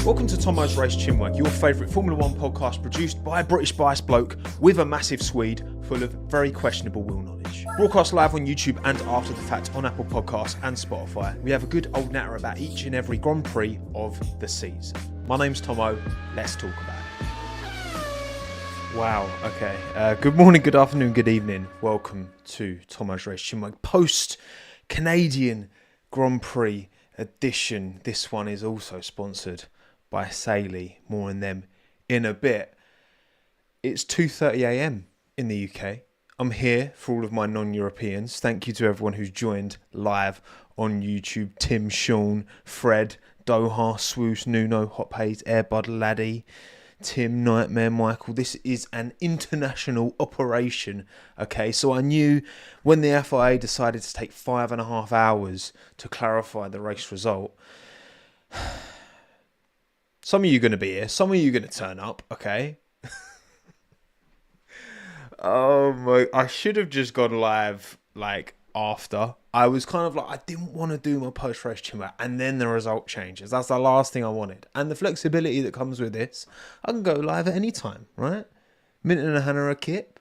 Welcome to TOMMO'S Race CHINWAG, your favourite Formula 1 podcast produced by a British biased bloke with a massive Swede full of very questionable wheel knowledge. Broadcast live on YouTube and after the fact on Apple Podcasts and Spotify. We have a good old natter about each and every Grand Prix of the season. My name's Tommo, let's talk about it. Wow, okay. Good morning, good afternoon, good evening. Welcome to TOMMO'S Race CHINWAG post Canadian Grand Prix edition. This one is also sponsored by Saley. More on them in a bit. It's 2:30 a.m. in the UK. I'm here for all of my non-Europeans. Thank you to everyone who's joined live on YouTube. Tim, Sean, Fred, Doha, Swoosh, Nuno, Hot Pace, Airbud, Laddie, Tim, Nightmare, Michael. This is an international operation. Okay, so I knew when the FIA decided to take 5.5 hours to clarify the race result, some of you are going to be here, some of you are going to turn up, okay? Oh my, I should have just gone live like after. I was kind of like, I didn't want to do my post-race chinwag and then the result changes. That's the last thing I wanted. And the flexibility that comes with this, I can go live at any time, right? Minute and a Hannah a kip.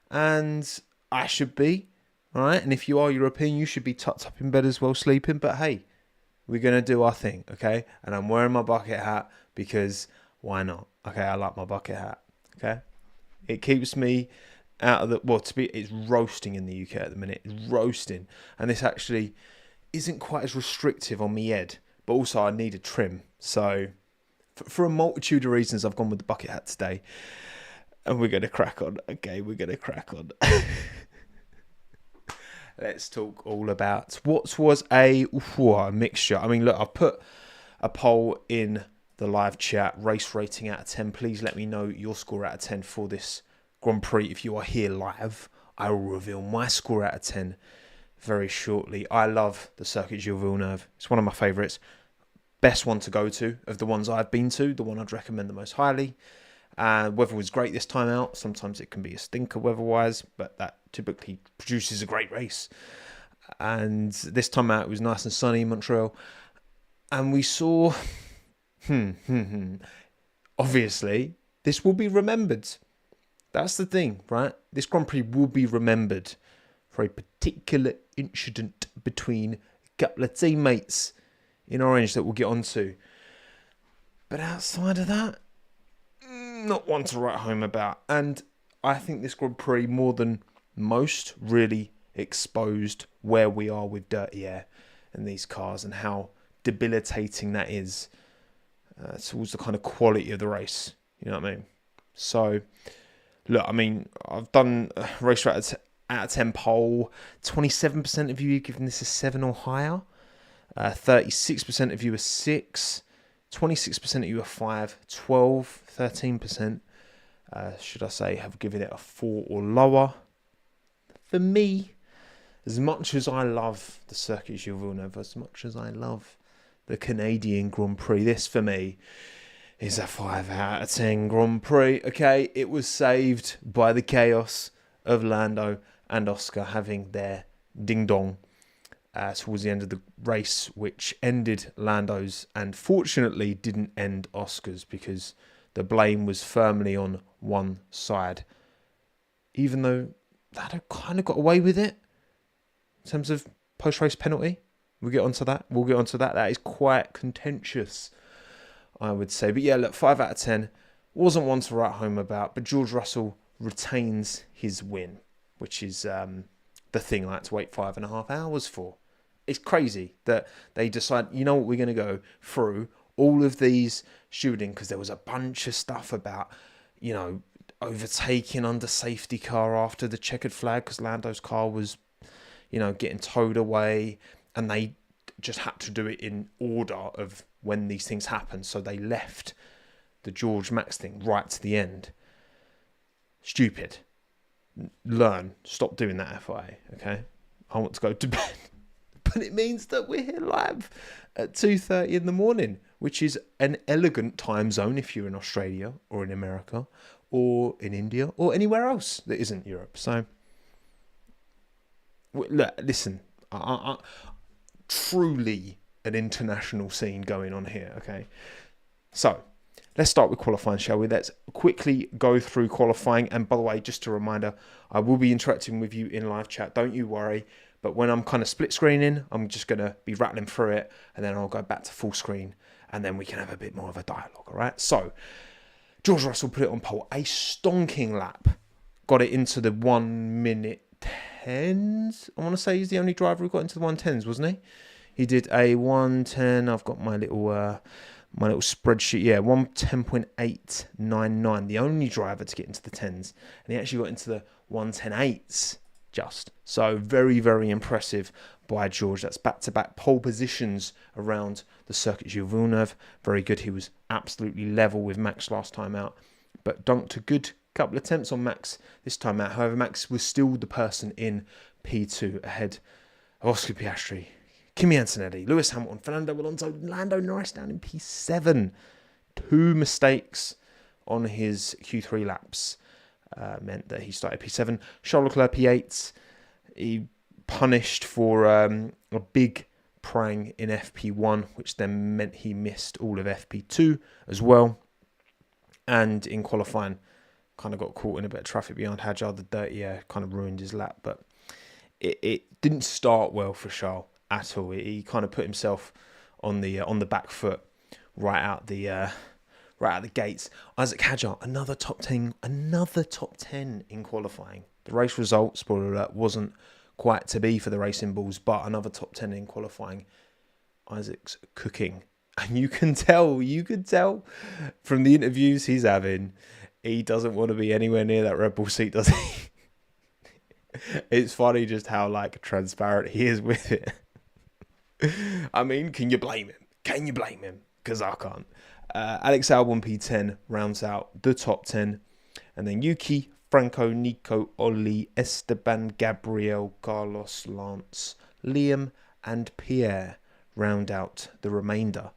And I should be, right? And if you are European, you should be tucked up in bed as well, sleeping. But hey, we're going to do our thing, okay? And I'm wearing my bucket hat because why not? Okay, I like my bucket hat, okay? It keeps me out of the, well, it's roasting in the UK at the minute. It's roasting. And this actually isn't quite as restrictive on me head. But also I need a trim. So for a multitude of reasons, I've gone with the bucket hat today. And we're going to crack on. Okay, we're going to crack on. Let's talk all about what was a mixture. I mean, look, I've put a poll in the live chat. Race rating out of 10. Please let me know your score out of 10 for this Grand Prix. If you are here live, I will reveal my score out of 10 very shortly. I love the Circuit Gilles Villeneuve. It's one of my favourites. Best one to go to of the ones I've been to. The one I'd recommend the most highly. Weather was great this time out. Sometimes it can be a stinker weather-wise, but that typically produces a great race. And this time out, it was nice and sunny in Montreal. And we saw, obviously, this will be remembered. That's the thing, right? This Grand Prix will be remembered for a particular incident between a couple of teammates in orange that we'll get onto. But outside of that, not one to write home about. And I think this Grand Prix, more than most, really exposed where we are with dirty air in these cars and how debilitating that is towards the kind of quality of the race. You know what I mean? So, look, I mean, I've done a race rate out of 10 poll. 27% of you have given this a 7 or higher. 36% of you are 6. 26% of you are 5. 13%, should I say, have given it a 4 or lower. For me, as much as I love the Circuit Gilles Villeneuve, as much as I love the Canadian Grand Prix, this for me is a 5 out of 10 Grand Prix. Okay, it was saved by the chaos of Lando and Oscar having their ding-dong towards the end of the race, which ended Lando's and fortunately didn't end Oscar's because the blame was firmly on one side. Even though Lando kind of got away with it in terms of post-race penalty. We'll get onto that. That is quite contentious, I would say. But yeah, look, 5 out of 10. Wasn't one to write home about, but George Russell retains his win, which is the thing I had to wait 5.5 hours for. It's crazy that they decide, you know what, we're going to go through all of these shooting because there was a bunch of stuff about, you know, overtaking under safety car after the checkered flag because Lando's car was, you know, getting towed away and they just had to do it in order of when these things happen. So they left the George Max thing right to the end. Stupid. Learn. Stop doing that, FIA. Okay? I want to go to bed. But it means that we're here live at 2:30 in the morning, which is an elegant time zone if you're in Australia or in America or in India or anywhere else that isn't Europe. So, look, listen, truly an international scene going on here, okay? So let's start with qualifying, shall we? Let's quickly go through qualifying. And by the way, just a reminder, I will be interacting with you in live chat. Don't you worry. But when I'm kind of split screening, I'm just going to be rattling through it. And then I'll go back to full screen. And then we can have a bit more of a dialogue, all right? So George Russell put it on pole. A stonking lap. Got it into the 1 minute 10s. I want to say he's the only driver who got into the 110s, wasn't he? He did a 110. I've got my little spreadsheet. Yeah, 110.899. The only driver to get into the 10s. And he actually got into the 110.8s just. So very, very impressive by George. That's back-to-back pole positions around the Circuit Gilles Villeneuve. Very good. He was absolutely level with Max last time out. But dunked a good couple of attempts on Max this time out. However, Max was still the person in P2 ahead of Oscar Piastri, Kimi Antonelli, Lewis Hamilton, Fernando Alonso, Lando Norris down in P7. 2 mistakes on his Q3 laps meant that he started P7. Charles Leclerc P8. He punished for a big prang in FP1, which then meant he missed all of FP2 as well. And in qualifying, kind of got caught in a bit of traffic behind Hadjar. The dirty air kind of ruined his lap, but it didn't start well for Charles at all. He kind of put himself on the back foot right out the gates. Isaac Hadjar, another top 10 in qualifying. The race result, spoiler alert, wasn't quite to be for the Racing Bulls, but another top 10 in qualifying. Isaac's cooking. And you can tell from the interviews he's having, he doesn't want to be anywhere near that Red Bull seat, does he? It's funny just how transparent he is with it. I mean, can you blame him? Because I can't. Alex Albon P10 rounds out the top 10. And then Yuki, Franco, Nico, Oli, Esteban, Gabriel, Carlos, Lance, Liam and Pierre round out the remainder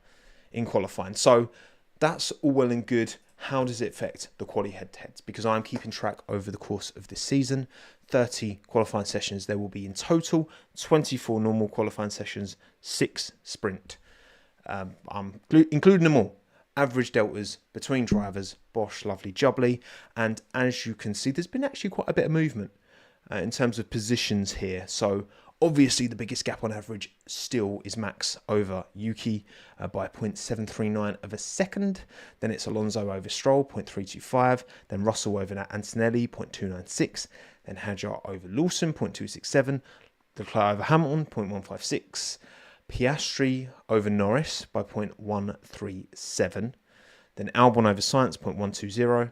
in qualifying. So that's all well and good. How does it affect the quali head-to-heads? Because I'm keeping track over the course of this season. 30 qualifying sessions there will be in total. 24 normal qualifying sessions, 6 sprint. I'm including them all. Average deltas between drivers, Bosch, Lovely, Jubbly. And as you can see, there's been actually quite a bit of movement in terms of positions here. So obviously the biggest gap on average still is Max over Yuki by 0.739 of a second. Then it's Alonso over Stroll, 0.325. Then Russell over Antonelli, 0.296. Then Hadjar over Lawson, 0.267. Leclerc over Hamilton, 0.156. Piastri over Norris by 0.137. Then Albon over Sainz, 0.120.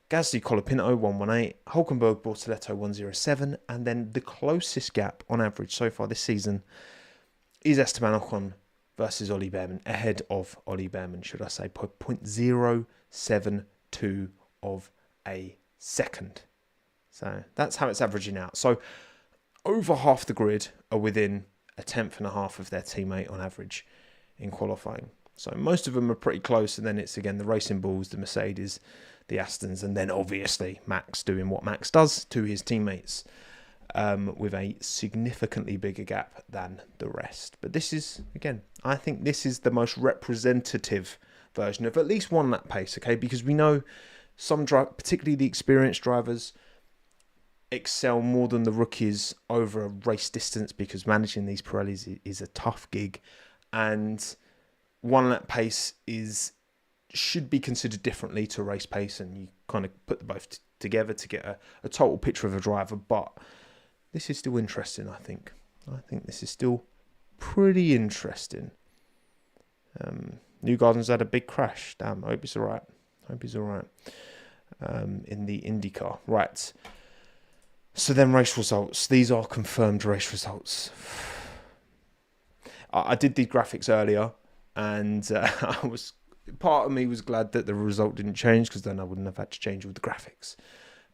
Gasly Colapinto, 118. Hulkenberg Bortoletto, 107. And then the closest gap on average so far this season is Esteban Ocon versus Ollie Behrman, ahead of Ollie Behrman, should I say, by 0.072 of a second. So that's how it's averaging out. So over half the grid are within a tenth and a half of their teammate on average in qualifying. So most of them are pretty close, and then it's again the Racing Bulls, the Mercedes, the Astons, and then obviously Max doing what Max does to his teammates with a significantly bigger gap than the rest. But this is, again, I think this is the most representative version of at least one lap pace, okay? Because we know some particularly the experienced drivers, excel more than the rookies over a race distance, because managing these Pirellis is a tough gig, and one lap pace should be considered differently to race pace, and you kind of put them both together to get a total picture of a driver. But this is still interesting, I think. This is still pretty interesting. Newgarden's had a big crash. Damn, I hope he's all right. In the IndyCar. Right. So then race results. These are confirmed race results. I did these graphics earlier, and part of me was glad that the result didn't change, because then I wouldn't have had to change all the graphics.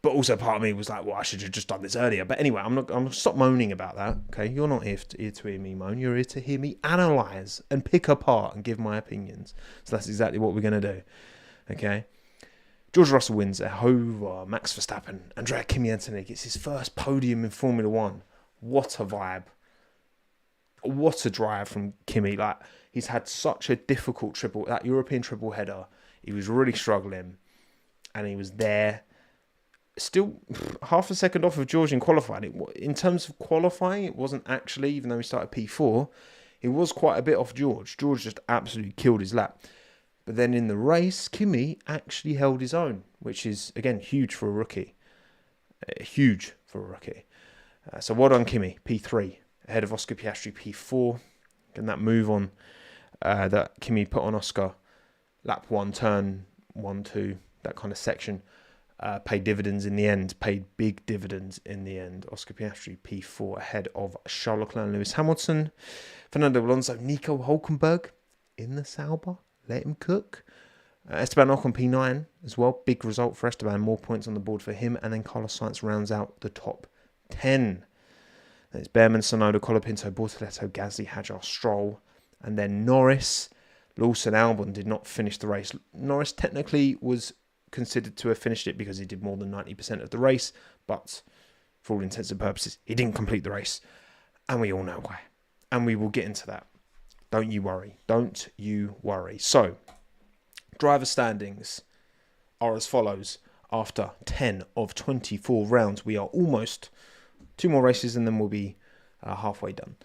But also part of me was like, well, I should have just done this earlier. But anyway, I'm gonna stop moaning about that. Okay, you're not here to hear me moan. You're here to hear me analyze and pick apart and give my opinions. So that's exactly what we're gonna do. Okay. George Russell wins over Max Verstappen. Andrea Kimi Antonelli gets his first podium in Formula One. What a vibe. What a drive from Kimi. Like, he's had such a difficult triple, that European triple header. He was really struggling, and he was there. Still half a second off of George in qualifying. In terms of qualifying, it wasn't actually, even though he started P4, it was quite a bit off George. George just absolutely killed his lap. But then in the race, Kimi actually held his own, which is, again, huge for a rookie. Huge for a rookie. So well done, Kimi, P3, ahead of Oscar Piastri, P4. And that move on that Kimi put on Oscar, lap 1, turn 1, 2, that kind of section, paid dividends in the end, paid big dividends in the end. Oscar Piastri, P4, ahead of Charles Leclerc and Lewis Hamilton. Fernando Alonso, Nico Hülkenberg in the Sauber. Let him cook. Esteban Ocon P9 as well. Big result for Esteban. More points on the board for him. And then Carlos Sainz rounds out the top 10. It's Behrman, Tsunoda, Colapinto, Bortoletto, Gasly, Hadjar, Stroll. And then Norris. Lawson Albon did not finish the race. Norris technically was considered to have finished it because he did more than 90% of the race. But for all intents and purposes, he didn't complete the race. And we all know why. And we will get into that. Don't you worry. Don't you worry. So, driver standings are as follows. After 10 of 24 rounds, we are almost 2 more races and then we'll be halfway done.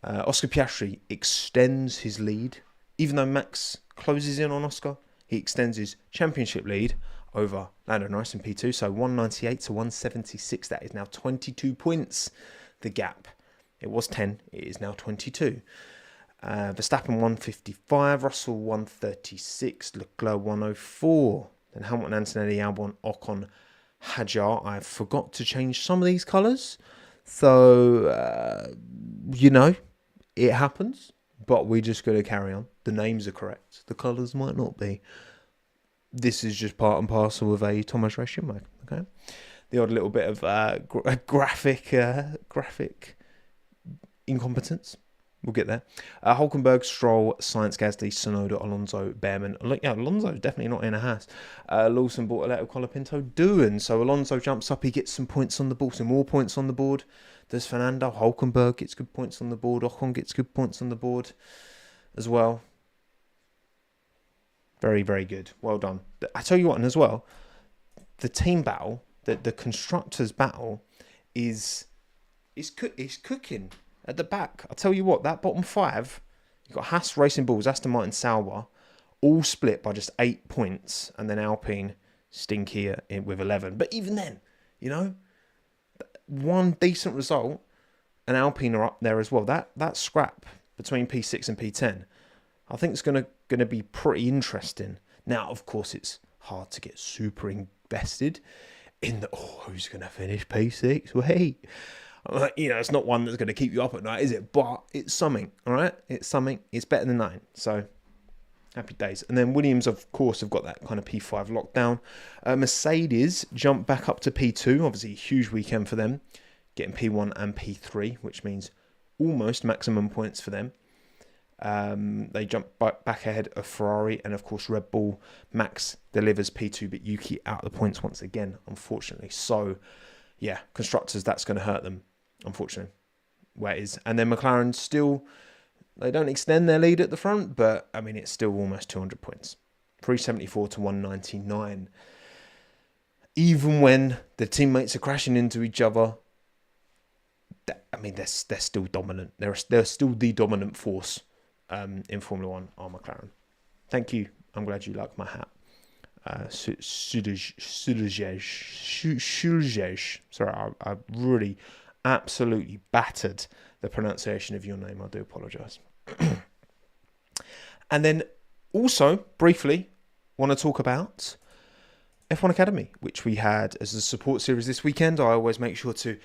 Oscar Piastri extends his lead. Even though Max closes in on Oscar, he extends his championship lead over Lando Norris in P2. So 198 to 176. That is now 22 points. The gap. It was 10. It is now 22. Verstappen 155, Russell 136, Leclerc 104. Then Hamilton, Antonelli, Albon, Ocon, Hadjar. I forgot to change some of these colours. So, it happens. But we're just going to carry on. The names are correct. The colours might not be. This is just part and parcel of a TOMMO'S race CHINWAG. Okay? The odd little bit of graphic incompetence. We'll get there. Hülkenberg, Stroll, Sainz, Gasly, Tsunoda, Alonso, Behrman. Alonso definitely not in a Haas. Lawson, Bortoletto, Colapinto, Doohan. So Alonso jumps up. He gets some points on the board. Some more points on the board. Does Fernando. Hülkenberg gets good points on the board. Ocon gets good points on the board as well. Very, very good. Well done. I tell you what, and as well, the team battle, the constructors battle is cooking. At the back, I'll tell you what, that bottom 5, you've got Haas, Racing Bulls, Aston Martin, Sauber, all split by just 8 points, and then Alpine stinky with 11. But even then, one decent result, and Alpine are up there as well. That scrap between P6 and P10, I think it's going to be pretty interesting. Now, of course, it's hard to get super invested in who's going to finish P6? Wait. It's not one that's going to keep you up at night, is it? But it's something, all right? It's something. It's better than 9. So, happy days. And then Williams, of course, have got that kind of P5 lockdown. Mercedes jump back up to P2. Obviously, a huge weekend for them. Getting P1 and P3, which means almost maximum points for them. They jump back ahead of Ferrari. And, of course, Red Bull. Max delivers P2, but Yuki out of the points once again, unfortunately. So, yeah, constructors, that's going to hurt them. Unfortunately, where it is. And then McLaren still, they don't extend their lead at the front, but I mean, it's still almost 200 points. 374 to 199. Even when the teammates are crashing into each other, they're still dominant. They're still the dominant force in Formula One are McLaren. Thank you. I'm glad you like my hat. Shulzej. Sorry, I really absolutely battered the pronunciation of your name. I do apologise. And then also, briefly, want to talk about F1 Academy, which we had as a support series this weekend. I always make sure to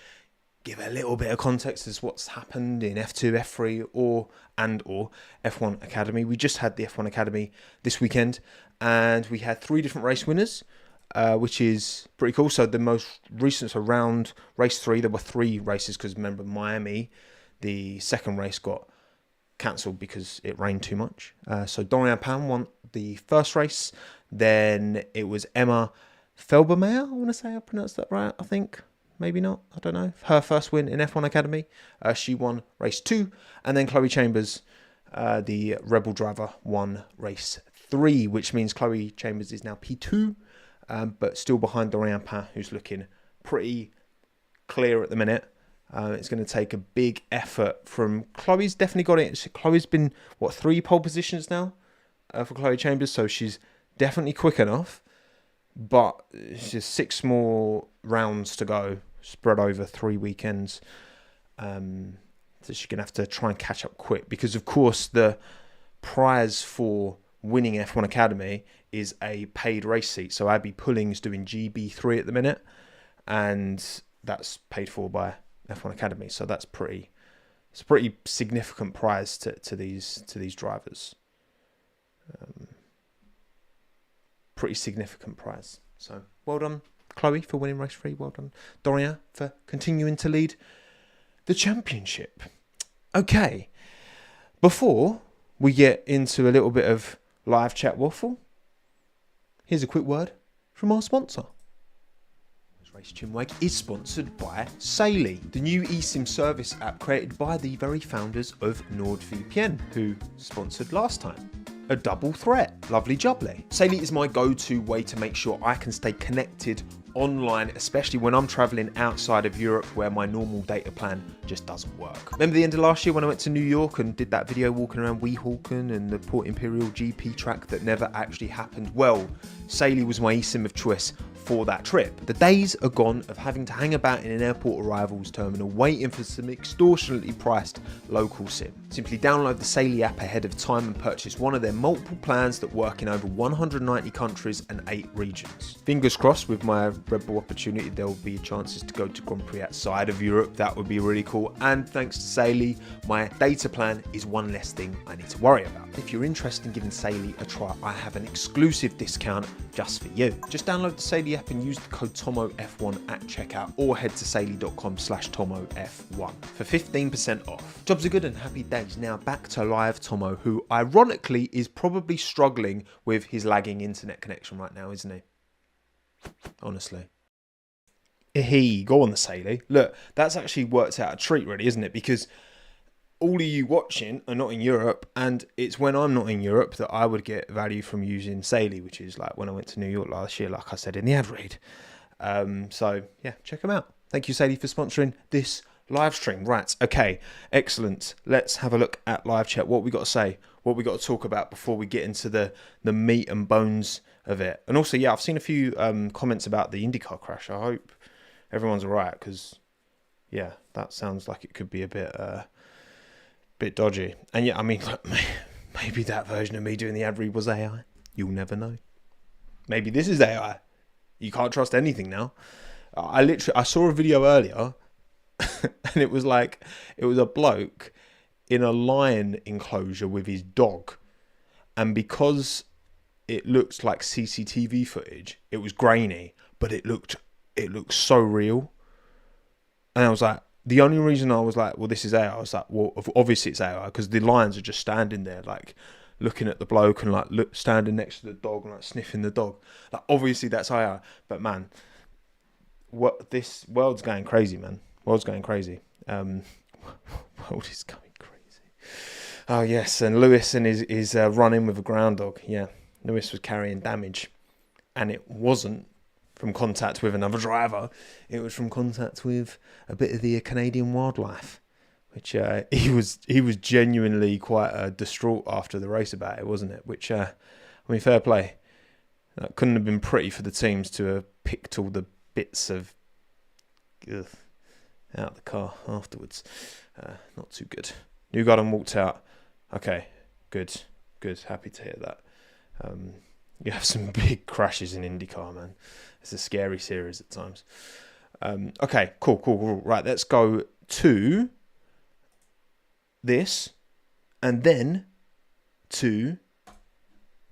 give a little bit of context as what's happened in F2, F3 or F1 Academy. We just had the F1 Academy this weekend and we had 3 different race winners, which is pretty cool. So the most recent, around race 3, there were 3 races because remember Miami, the second race got cancelled because it rained too much. So Dorian Pan won the first race. Then it was Emma Felbermeyer. I want to say I pronounced that right, I think. maybe not, I don't know. Her first win in F1 Academy. She won race 2, and then Chloe Chambers, the Rebel driver, won race 3, which means Chloe Chambers is now P2, but still behind Dorian Pain, who's looking pretty clear at the minute. It's going to take a big effort from Chloe's. Definitely got it. Chloe's been, 3 pole positions now for Chloe Chambers, so she's definitely quick enough. But it's just 6 more rounds to go, spread over 3 weekends. So she's going to have to try and catch up quick, because, of course, the prize for winning F1 Academy is a paid race seat. So Abby Pulling's doing GB3 at the minute, and that's paid for by F1 Academy. So it's a pretty significant prize to these drivers. Pretty significant prize. So well done, Chloe, for winning race 3. Well done, Dorian, for continuing to lead the championship. Okay, before we get into a little bit of live chat waffle, here's a quick word from our sponsor. Race CHINWAG is sponsored by Saily, the new eSIM service app created by the very founders of NordVPN, who sponsored last time. A double threat, lovely jubbly. Saily is my go-to way to make sure I can stay connected online, especially when I'm traveling outside of Europe where my normal data plan just doesn't work. Remember the end of last year when I went to New York and did that video walking around Weehawken and the Port Imperial GP track that never actually happened? Well, Saily was my eSIM of choice for that trip. The days are gone of having to hang about in an airport arrivals terminal waiting for some extortionately priced local SIM. Simply download the Saily app ahead of time and purchase one of their multiple plans that work in over 190 countries and 8 regions. Fingers crossed, with my Red Bull opportunity, there will be chances to go to Grand Prix outside of Europe. That would be really cool. And thanks to Saily, my data plan is one less thing I need to worry about. If you're interested in giving Saily a try, I have an exclusive discount just for you. Just download the Saily app and use the code TOMMOF1 at checkout, or head to saily.com/TOMMOF1 for 15% off. Jobs are good and happy days. Now back to live Tommo, who ironically is probably struggling with his lagging internet connection right now, isn't he? Honestly. Go on the Saily. Look, that's actually worked out a treat, really, isn't it? Because all of you watching are not in Europe, and it's when I'm not in Europe that I would get value from using Saily, which is like when I went to New York last year, like I said in the ad read. So yeah, check them out. Thank you, Saily, for sponsoring this live stream. Right, okay, excellent. Let's have a look at live chat. What we got to say, what we got to talk about before we get into the meat and bones of it. And also, yeah, I've seen a few comments about the IndyCar crash. I hope everyone's all right, because yeah, that sounds like it could be a bit dodgy. And yeah, I mean, look, maybe that version of me doing the ad read was AI. You'll never know. Maybe this is AI. You can't trust anything now. I saw a video earlier and it was a bloke in a lion enclosure with his dog, and because it looked like CCTV footage, it was grainy, but it looked so real. And I was like, the only reason I was like, well, this is AI, I was like, well, obviously it's AI, because the lions are just standing there, like, looking at the bloke and, like, standing next to the dog and, like, sniffing the dog. Like, obviously that's AI. But, man, this world's going crazy, man. World's going crazy. World is going crazy. Oh, yes, and Lewis and his run-in with a ground dog. Yeah, Lewis was carrying damage, and it wasn't from contact with another driver. It was from contact with a bit of the Canadian wildlife, which he was genuinely quite distraught after the race about it, wasn't it? Which, I mean, fair play. That couldn't have been pretty for the teams to have picked all the bits of out of the car afterwards. Not too good. Newgarden walked out. Okay, good. Happy to hear that. You have some big crashes in IndyCar, man. It's a scary series at times. Okay, cool. Right, let's go to this, and then to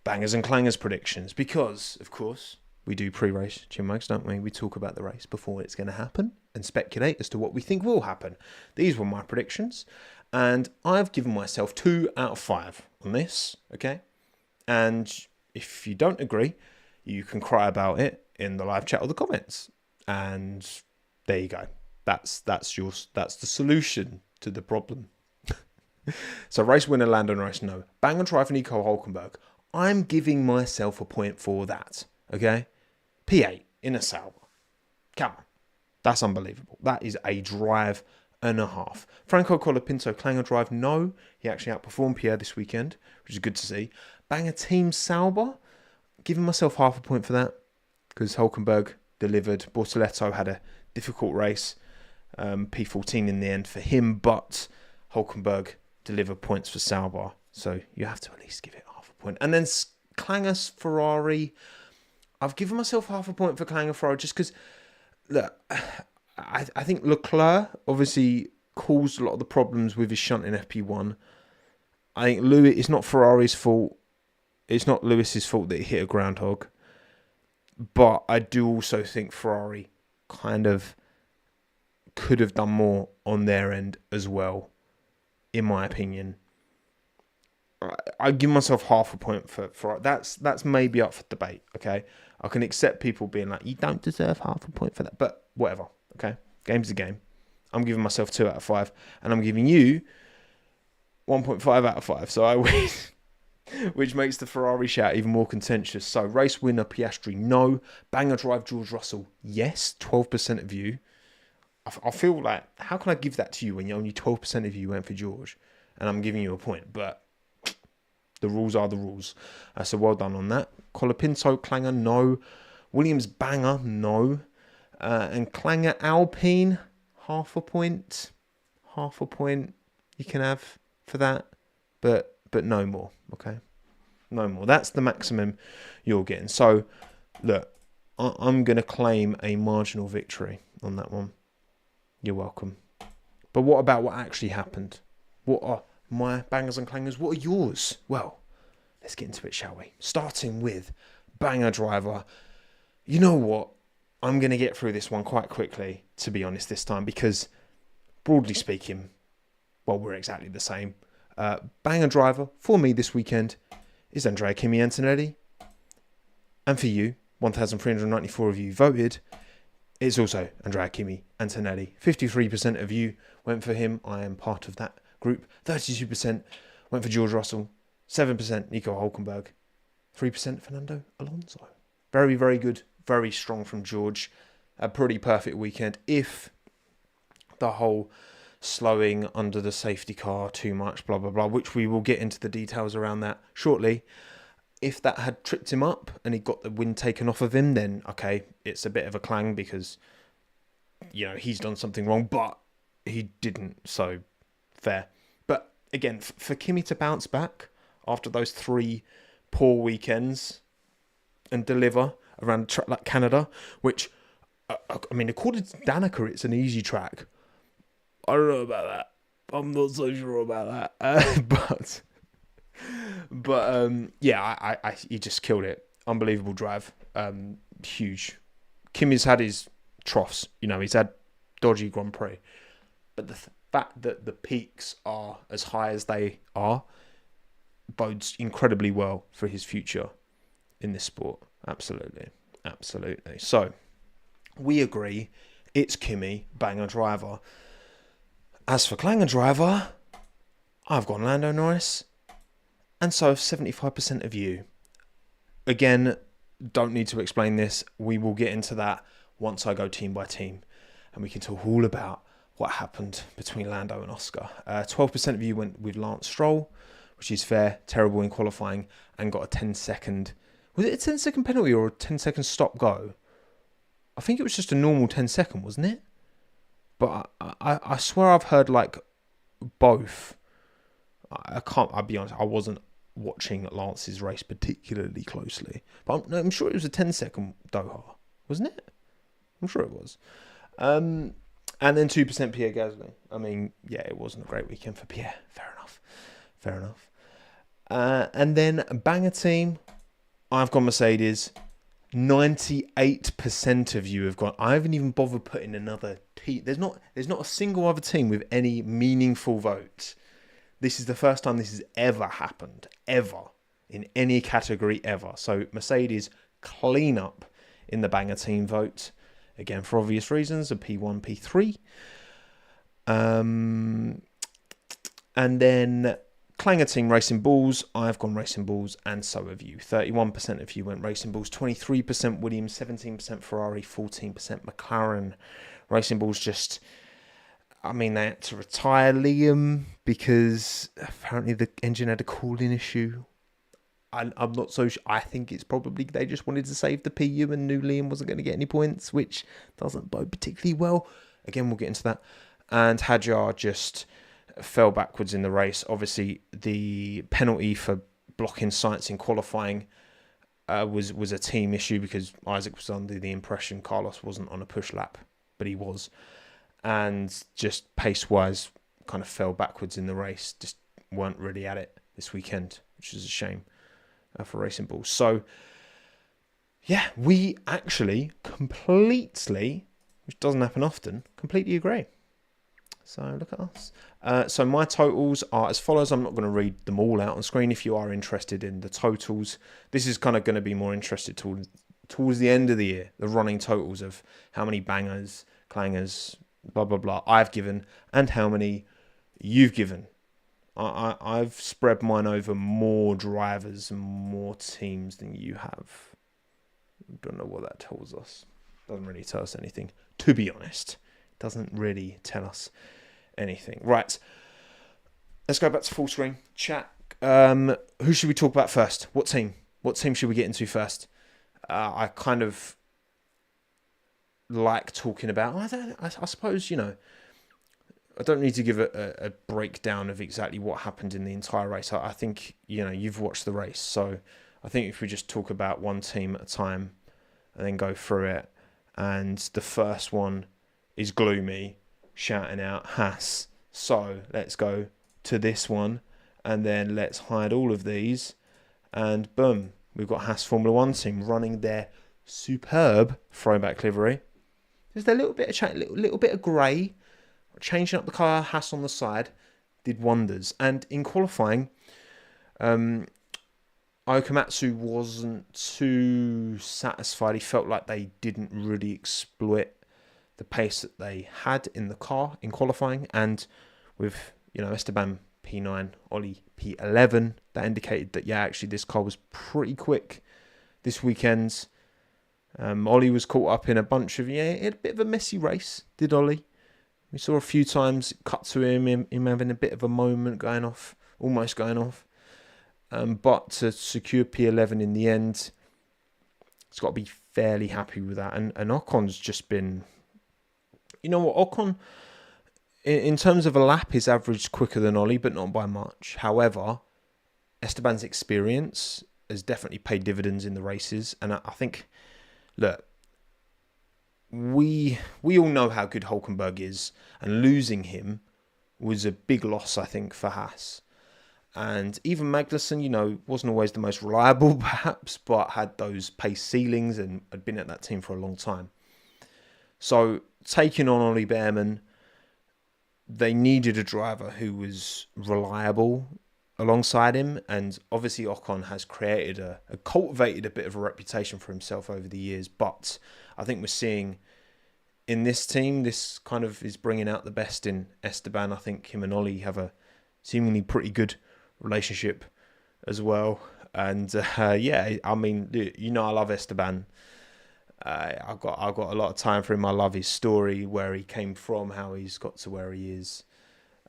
bangers and clangers predictions, because, of course, we do pre-race CHINWAGs, don't we? We talk about the race before it's going to happen and speculate as to what we think will happen. These were my predictions, and I've given myself 2 out of 5 on this, okay? And if you don't agree, you can cry about it in the live chat or the comments, and There you go. That's the solution to the problem. So race winner Lando Norris, no. Banger driver Nico Hülkenberg. I'm giving myself a point for that. Okay? P8 in a Sauber. Come on. That's unbelievable. That is a drive and a half. Franco Colapinto clanger drive, no. He actually outperformed Pierre this weekend, which is good to see. Banger team Sauber. Giving myself half a point for that because Hülkenberg delivered. Bortoleto had a difficult race. P14 in the end for him, but Hülkenberg delivered points for Sauber, so you have to at least give it half a point. And then Clangers Ferrari, I've given myself half a point for Clanger Ferrari just because, look, I think Leclerc obviously caused a lot of the problems with his shunt in FP1. I think Lewis, it's not Ferrari's fault. It's not Lewis's fault that he hit a groundhog. But I do also think Ferrari kind of could have done more on their end as well, in my opinion. I give myself half a point for that's maybe up for debate, okay? I can accept people being like, you don't deserve half a point for that, but whatever, okay? Game's a game. I'm giving myself 2 out of 5, and I'm giving you 1.5 out of 5, so I win, which makes the Ferrari shout even more contentious. So race winner Piastri, no. Banger drive George Russell, yes. 12% of you. I feel like, how can I give that to you when only 12% of you went for George? And I'm giving you a point, but the rules are the rules. So well done on that. Colapinto, Clanger, no. Williams, Banger, no. And Clanger, Alpine, half a point. Half a point you can have for that, but no more, okay? No more. That's the maximum you're getting. So, look, I'm going to claim a marginal victory on that one. You're welcome. But what about what actually happened? What are my bangers and clangers? What are yours? Well, let's get into it, shall we? Starting with banger driver. You know what? I'm going to get through this one quite quickly, to be honest, this time, because broadly speaking, well, we're exactly the same. Banger driver for me this weekend is Andrea Kimi Antonelli. And for you, 1,394 of you voted, it's also Andrea Kimi Antonelli. 53% of you went for him. I am part of that group. 32% went for George Russell. 7% Nico Hülkenberg. 3% Fernando Alonso. Very, very good. Very strong from George. A pretty perfect weekend. If the whole slowing under the safety car too much, blah, blah, blah, which we will get into the details around that shortly. If that had tripped him up and he got the wind taken off of him, then, okay, it's a bit of a clang because, you know, he's done something wrong, but he didn't, so fair. But, again, for Kimi to bounce back after those 3 poor weekends and deliver around a track like Canada, which, I mean, according to Danica, it's an easy track. I don't know about that. I'm not so sure about that. But yeah, he just killed it. Unbelievable drive. Huge. Kimi's had his troughs. You know, he's had dodgy Grand Prix. But the fact that the peaks are as high as they are bodes incredibly well for his future in this sport. Absolutely. Absolutely. So, we agree it's Kimi, banger driver. As for clanger driver, I've gone Lando Norris. And so have 75% of you. Again, don't need to explain this. We will get into that once I go team by team. And we can talk all about what happened between Lando and Oscar. 12% of you went with Lance Stroll, which is fair. Terrible in qualifying. And got a 10-second... Was it a 10-second penalty or a 10-second stop-go? I think it was just a normal 10-second, wasn't it? But I swear I've heard, like, both. I'll be honest, I wasn't watching Lance's race particularly closely. But I'm sure it was a 10-second Doha, wasn't it? I'm sure it was. And then 2% Pierre Gasly. I mean, yeah, it wasn't a great weekend for Pierre. Fair enough. And then banger team, I've gone Mercedes. 98% of you have gone. I haven't even bothered putting another team. There's not a single other team with any meaningful votes. This is the first time this has ever happened, ever, in any category ever. So Mercedes clean up in the banger team vote. again for obvious reasons, a P1, P3. And then Clanger team Racing Bulls. I've gone Racing Bulls, and so have you. 31% of you went Racing Bulls, 23% Williams, 17% Ferrari, 14% McLaren. Racing Bulls just, I mean, they had to retire Liam because apparently the engine had a cooling issue. I'm not so sure. I think it's probably they just wanted to save the PU and knew Liam wasn't going to get any points, which doesn't bode particularly well. Again, we'll get into that. And Hadjar just fell backwards in the race. Obviously, the penalty for blocking Sainz in qualifying was a team issue because Isaac was under the impression Carlos wasn't on a push lap, but he was. And just pace-wise, kind of fell backwards in the race. Just weren't really at it this weekend, which is a shame for Racing Bulls. So, yeah, we actually completely, which doesn't happen often, completely agree. So look at us. So my totals are as follows. I'm not going to read them all out on screen. If you are interested in the totals, this is kind of going to be more interested towards the end of the year. The running totals of how many bangers, clangers, blah, blah, blah I've given and how many you've given. I've spread mine over more drivers and more teams than you have. Don't know what that tells us. Doesn't really tell us anything, to be honest. Doesn't really tell us anything. Right. Let's go back to full screen. Chat. Who should we talk about first? What team? What team should we get into first? I kind of like talking about... I suppose, you know... I don't need to give a breakdown of exactly what happened in the entire race. I think, you know, you've watched the race. So I think if we just talk about one team at a time and then go through it. And the first one is gloomy, shouting out Haas. So let's go to this one and then let's hide all of these. And boom, we've got Haas Formula One team running their superb throwback livery. There's a little bit of change, little bit of grey. Changing up the colour, Haas on the side, did wonders. And in qualifying, Okamatsu wasn't too satisfied. He felt like they didn't really exploit the pace that they had in the car in qualifying. And with, you know, Esteban P9, Ollie P11, that indicated that, yeah, actually this car was pretty quick this weekend. Ollie was caught up in a bunch of, he had a bit of a messy race, did Ollie. We saw a few times cut to him having a bit of a moment going off, almost going off. But to secure P11 in the end, it's got to be fairly happy with that. And Ocon's just been... You know what, Ocon, in terms of a lap, is averaged quicker than Ollie, but not by much. However, Esteban's experience has definitely paid dividends in the races. And I think, look... We all know how good Hülkenberg is, and losing him was a big loss, I think, for Haas. And even Magnussen, you know, wasn't always the most reliable, perhaps, but had those pace ceilings and had been at that team for a long time. So, taking on Ollie Behrman, they needed a driver who was reliable alongside him, and obviously Ocon has created cultivated a bit of a reputation for himself over the years, but I think we're seeing in this team, this kind of is bringing out the best in Esteban. I think him and Ollie have a seemingly pretty good relationship as well. And yeah, I mean, you know, I love Esteban. I've got a lot of time for him. I love his story, where he came from, how he's got to where he is.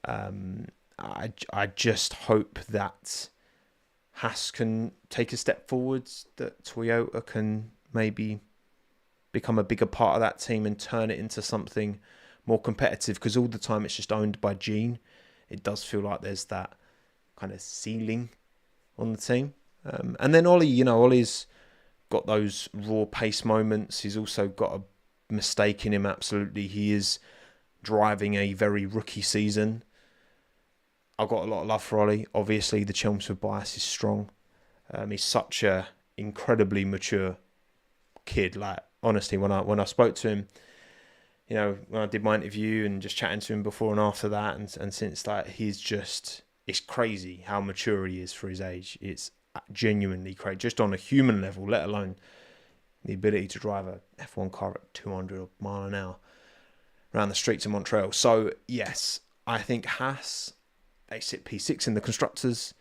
I just hope that Haas can take a step forwards, that Toyota can maybe become a bigger part of that team and turn it into something more competitive, because all the time it's just owned by Gene. It does feel like there's that kind of ceiling on the team. And then Ollie, you know, Ollie's got those raw pace moments. He's also got a mistake in him, absolutely. He is driving a very rookie season. I've got a lot of love for Ollie. Obviously, the Chelmsford bias is strong. He's such a incredibly mature kid. Like, honestly, when I spoke to him, you know, when I did my interview and just chatting to him before and after that, and since, like, he's just, it's crazy how mature he is for his age. It's genuinely crazy, just on a human level, let alone the ability to drive a F1 car at 200 mile an hour around the streets of Montreal. So, yes, I think Haas, they sit P6 in the Constructors.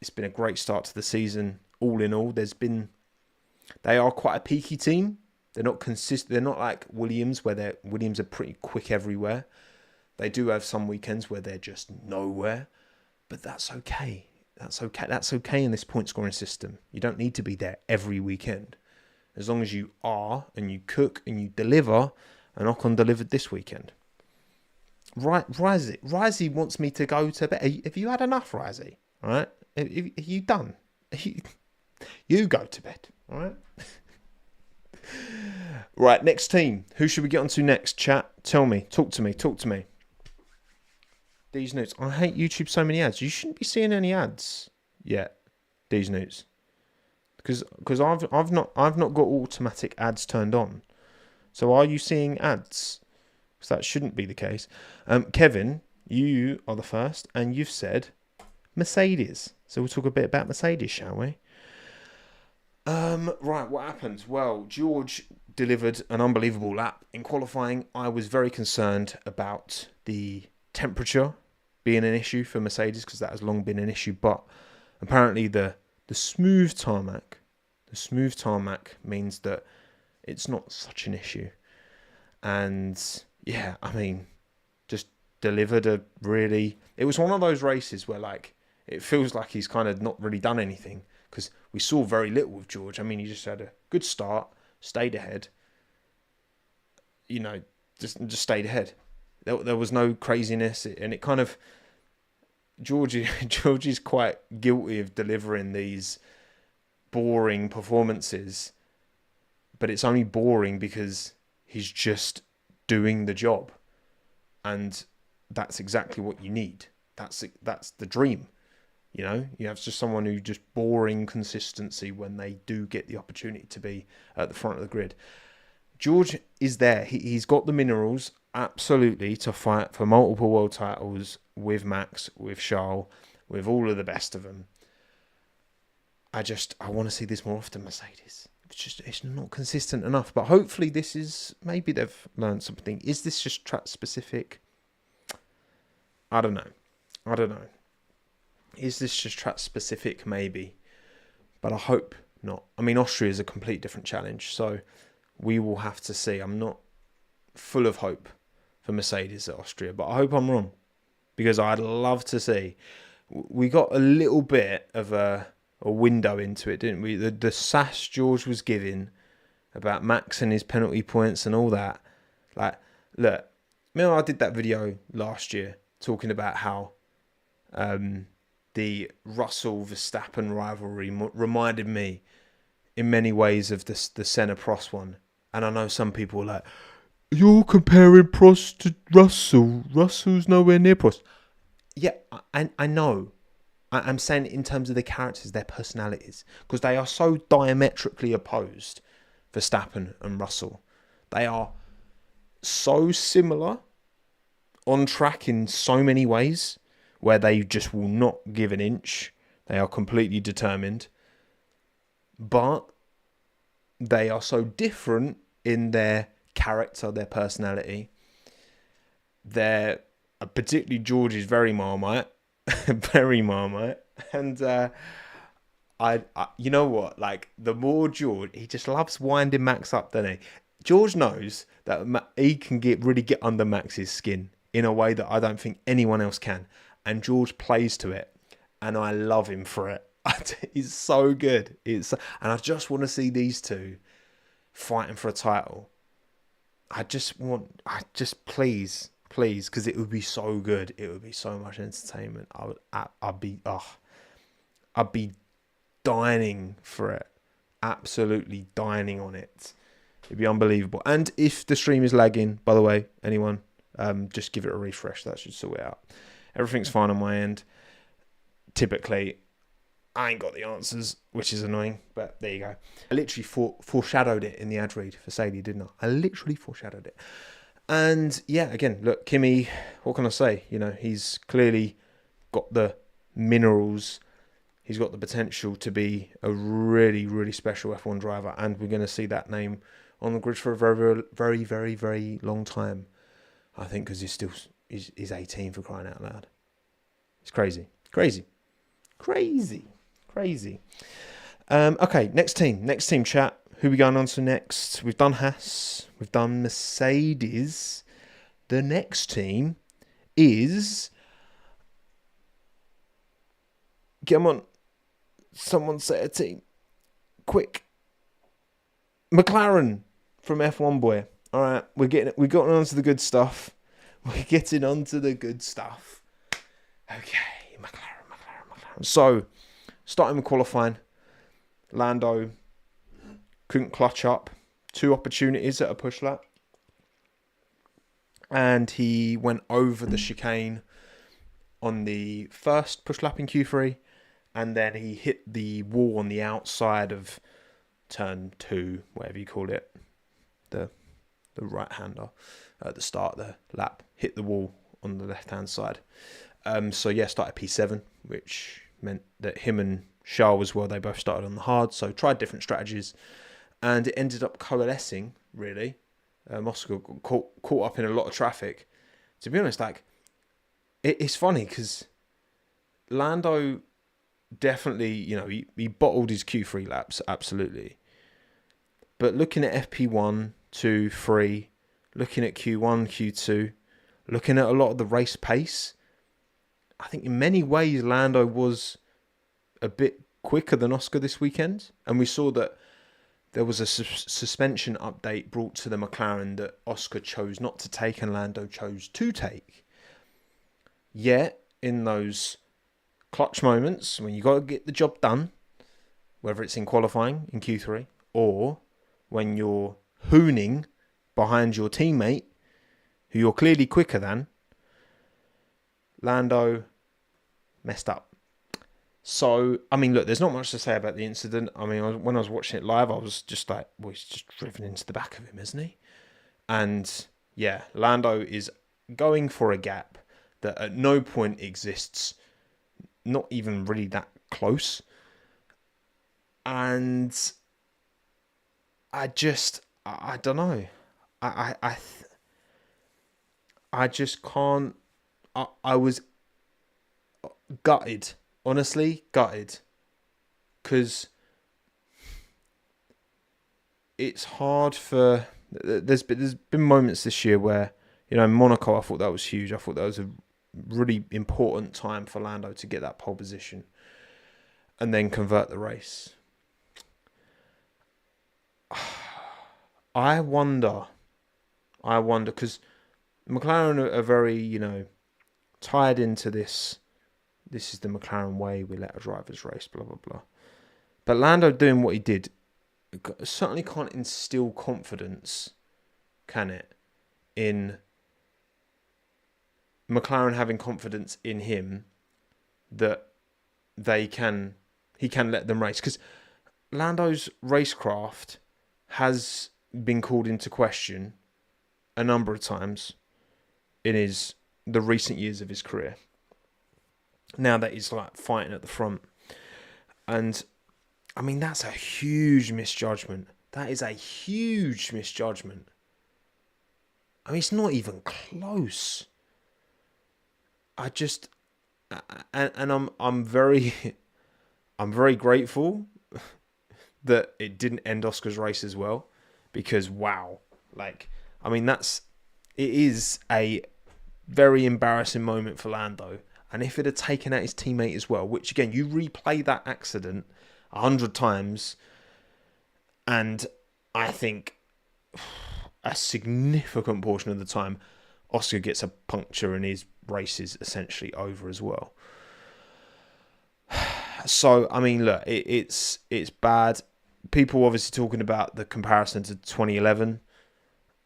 It's been a great start to the season. All in all, they are quite a peaky team. They're not consistent. They're not like Williams, where Williams are pretty quick everywhere. They do have some weekends where they're just nowhere, but that's okay. That's okay. That's okay in this point scoring system. You don't need to be there every weekend. As long as you are and you cook and you deliver, and Ocon delivered this weekend. Right, Risey wants me to go to bed. Have you had enough, Risey? All right? Are you done? You go to bed. All right? Right, next team. Who should we get on to next, chat? Tell me. Talk to me. These Newts. I hate YouTube so many ads. You shouldn't be seeing any ads yet. These Newts. Because I've not got automatic ads turned on. So are you seeing ads? Because that shouldn't be the case. Kevin, you are the first, and you've said Mercedes. So we'll talk a bit about Mercedes, shall we? Right, what happened? Well, George delivered an unbelievable lap in qualifying. I was very concerned about the temperature being an issue for Mercedes, because that has long been an issue. But apparently the smooth tarmac means that it's not such an issue. And yeah, I mean, just delivered a really... It was one of those races where, like, it feels like he's kind of not really done anything, because we saw very little with George. I mean, he just had a good start, stayed ahead. You know, just stayed ahead. There was no craziness, and it kind of... George is quite guilty of delivering these boring performances, but it's only boring because he's just doing the job, and that's exactly what you need. That's the dream, you know. You have just someone who just boring consistency when they do get the opportunity to be at the front of the grid. George is there. He's got the minerals, absolutely, to fight for multiple world titles with Max, with Charles, with all of the best of them. I want to see this more often, Mercedes. It's not consistent enough. But hopefully maybe they've learned something. Is this just track specific? I don't know. Is this just track specific? Maybe. But I hope not. I mean, Austria is a complete different challenge. So we will have to see. I'm not full of hope for Mercedes at Austria, but I hope I'm wrong, because I'd love to see. We got a little bit of a window into it, didn't we? The sass George was giving about Max and his penalty points and all that. Like, look, remember I did that video last year talking about how the Russell-Verstappen rivalry reminded me in many ways of the Senna-Prost one. And I know some people are like, you're comparing Prost to Russell. Russell's nowhere near Prost. Yeah, I know. I'm saying in terms of the characters, their personalities, because they are so diametrically opposed, Verstappen and Russell. They are so similar on track in so many ways, where they just will not give an inch. They are completely determined. But they are so different in their character, their personality. Particularly George is very Marmite. Very Marmite. And I you know what? Like, the more George, he just loves winding Max up, doesn't he? George knows that he can really get under Max's skin in a way that I don't think anyone else can. And George plays to it. And I love him for it. He's so good. And I just want to see these two fighting for a title. Please, because it would be so good. It would be so much entertainment. I'd be dining for it. Absolutely dining on it. It'd be unbelievable. And if the stream is lagging, by the way, anyone, just give it a refresh. That should sort it out. Everything's fine on my end. Typically, I ain't got the answers, which is annoying, but there you go. I literally foreshadowed it in the ad read for Sadie, didn't I? I literally foreshadowed it. And yeah, again, look, Kimi, what can I say? You know, he's clearly got the minerals. he's got the potential to be a really, really special F1 driver, and we're going to see that name on the grid for a very, very, very, very long time. I think because he's 18, for crying out loud. It's crazy. Okay, next team chat. Who we going on to next? We've done Haas. We've done Mercedes. The next team is... Come on. Someone say a team. Quick. McLaren from F1 Boy. All right, we're getting on to the good stuff. Okay, McLaren. So, starting with qualifying, Lando couldn't clutch up. 2 opportunities at a push lap. And he went over the chicane on the first push lap in Q3. And then he hit the wall on the outside of turn 2, whatever you call it. The right-hander at the start of the lap. Hit the wall on the left-hand side. Started P7, which meant that him and Charles as well, they both started on the hard. So tried different strategies. And it ended up coalescing, really. Oscar got caught up in a lot of traffic. To be honest, it's funny because Lando definitely, he bottled his Q3 laps, absolutely. But looking at FP1, 2, 3, looking at Q1, Q2, looking at a lot of the race pace, I think in many ways Lando was a bit quicker than Oscar this weekend. And we saw that there was a suspension update brought to the McLaren that Oscar chose not to take and Lando chose to take. Yet, in those clutch moments, when you got to get the job done, whether it's in qualifying in Q3 or when you're hooning behind your teammate, who you're clearly quicker than, Lando messed up. So, look, there's not much to say about the incident. When I was watching it live, I was just like, well, he's just driven into the back of him, isn't he? And, yeah, Lando is going for a gap that at no point exists, not even really that close. And I don't know. I just can't. I was gutted. Honestly, gutted. Because it's hard for... There's been moments this year where, Monaco, I thought that was huge. I thought that was a really important time for Lando to get that pole position and then convert the race. I wonder, because McLaren are very, tied into this. This is the McLaren way. We let our drivers race, blah, blah, blah. But Lando doing what he did certainly can't instill confidence, can it, in McLaren having confidence in him that he can let them race. Because Lando's racecraft has been called into question a number of times in the recent years of his career. Now that he's fighting at the front. And that's a huge misjudgment. That is a huge misjudgment. It's not even close. I'm very grateful that it didn't end Oscar's race as well, because wow, it is a very embarrassing moment for Lando. And if it had taken out his teammate as well, which again, you replay that accident 100 times, and I think a significant portion of the time, Oscar gets a puncture and his race is essentially over as well. So, look, it's bad. People obviously talking about the comparison to 2011.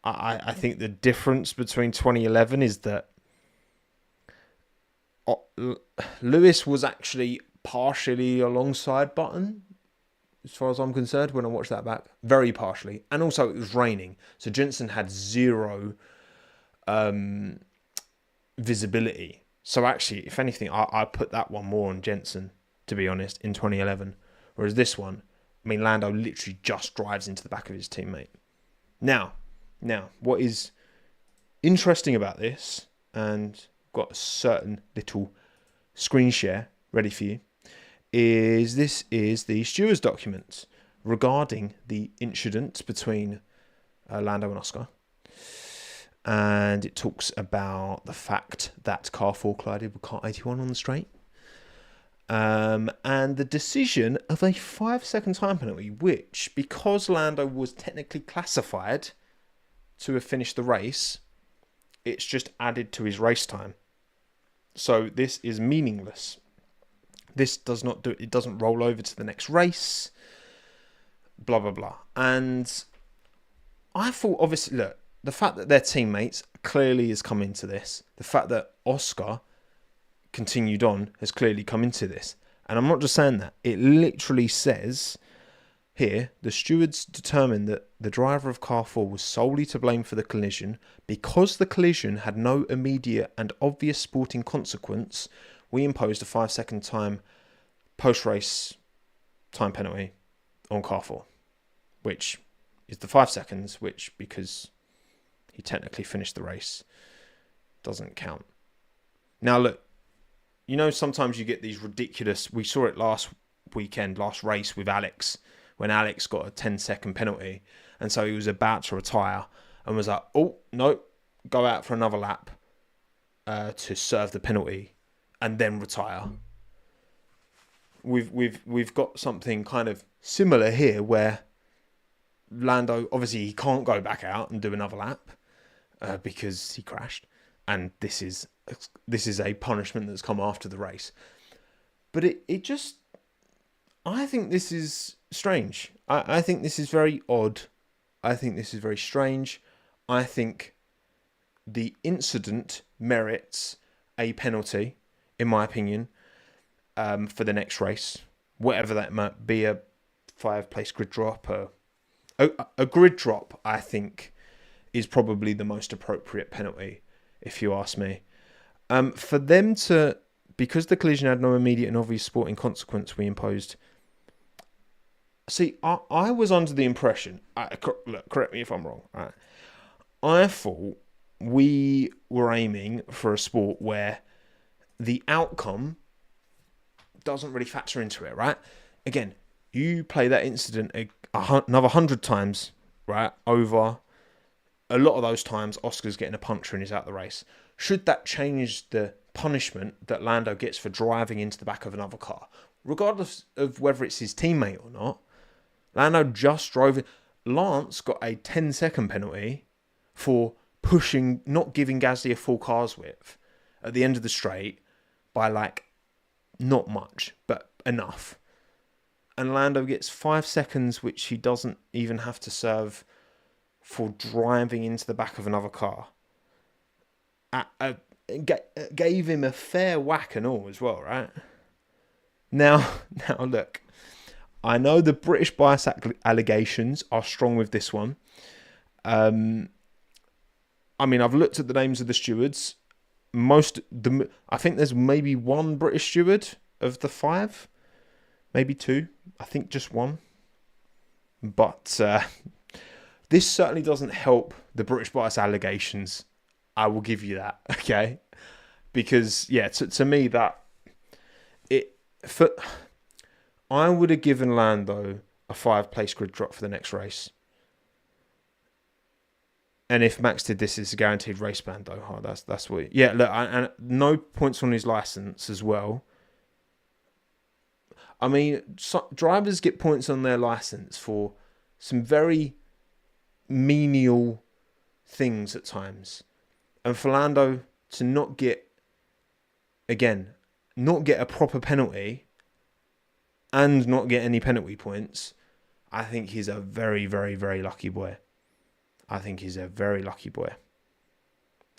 I think the difference between 2011 is that Lewis was actually partially alongside Button, as far as I'm concerned, when I watched that back. Very partially. And also it was raining. So Jensen had zero visibility. So actually, if anything, I put that one more on Jensen to be honest, in 2011. Whereas this one, I mean, Lando literally just drives into the back of his teammate. Now, what is interesting about this, and got a certain little screen share ready for you, is this is the stewards' documents regarding the incident between Lando and Oscar. And it talks about the fact that car 4 collided with car 81 on the straight. And the decision of a 5-second time penalty, which, because Lando was technically classified to have finished the race, it's just added to his race time. So this is meaningless. This it doesn't roll over to the next race. Blah, blah, blah. And I thought, obviously, look, the fact that they're teammates clearly has come into this. The fact that Oscar continued on has clearly come into this. And I'm not just saying that. It literally says here, the stewards determined that the driver of car 4 was solely to blame for the collision. Because the collision had no immediate and obvious sporting consequence, we imposed a 5-second time post-race time penalty on car 4, which is the 5 seconds, which, because he technically finished the race, doesn't count. Now, look, you know, sometimes you get these ridiculous... We saw it last race with Alex, when Alex got a 10-second penalty. And so he was about to retire and was like, oh, no, go out for another lap to serve the penalty and then retire. We've got something kind of similar here where Lando, obviously, he can't go back out and do another lap because he crashed. And this is a punishment that's come after the race. But it just... I think this is strange. I think this is very odd. I think this is very strange. I think the incident merits a penalty, in my opinion, for the next race. Whatever that might be, a 5-place grid drop. A grid drop, I think, is probably the most appropriate penalty, if you ask me. For them to... Because the collision had no immediate and obvious sporting consequence, we imposed... See, I was under the impression... Look, correct me if I'm wrong. Right? I thought we were aiming for a sport where the outcome doesn't really factor into it, right? Again, you play that incident another 100 times, right? Over a lot of those times, Oscar's getting a puncture and he's out the race. Should that change the punishment that Lando gets for driving into the back of another car? Regardless of whether it's his teammate or not, Lando just drove it. Lance got a 10-second penalty for pushing, not giving Gasly a full car's width at the end of the straight by not much, but enough. And Lando gets 5 seconds, which he doesn't even have to serve for driving into the back of another car. Gave him a fair whack and all as well, right? Now look, I know the British bias allegations are strong with this one. I mean, I've looked at the names of the stewards. I think there's maybe one British steward of the 5, maybe 2. I think just one. But this certainly doesn't help the British bias allegations. I will give you that, okay? Because yeah, to me I would have given Lando a 5-place grid drop for the next race. And if Max did this, it's a guaranteed race ban, though. Oh, that's what... Yeah, look, and no points on his license as well. I mean, drivers get points on their license for some very menial things at times. And for Lando to not get a proper penalty and not get any penalty points, I think he's a very, very, very lucky boy. I think he's a very lucky boy.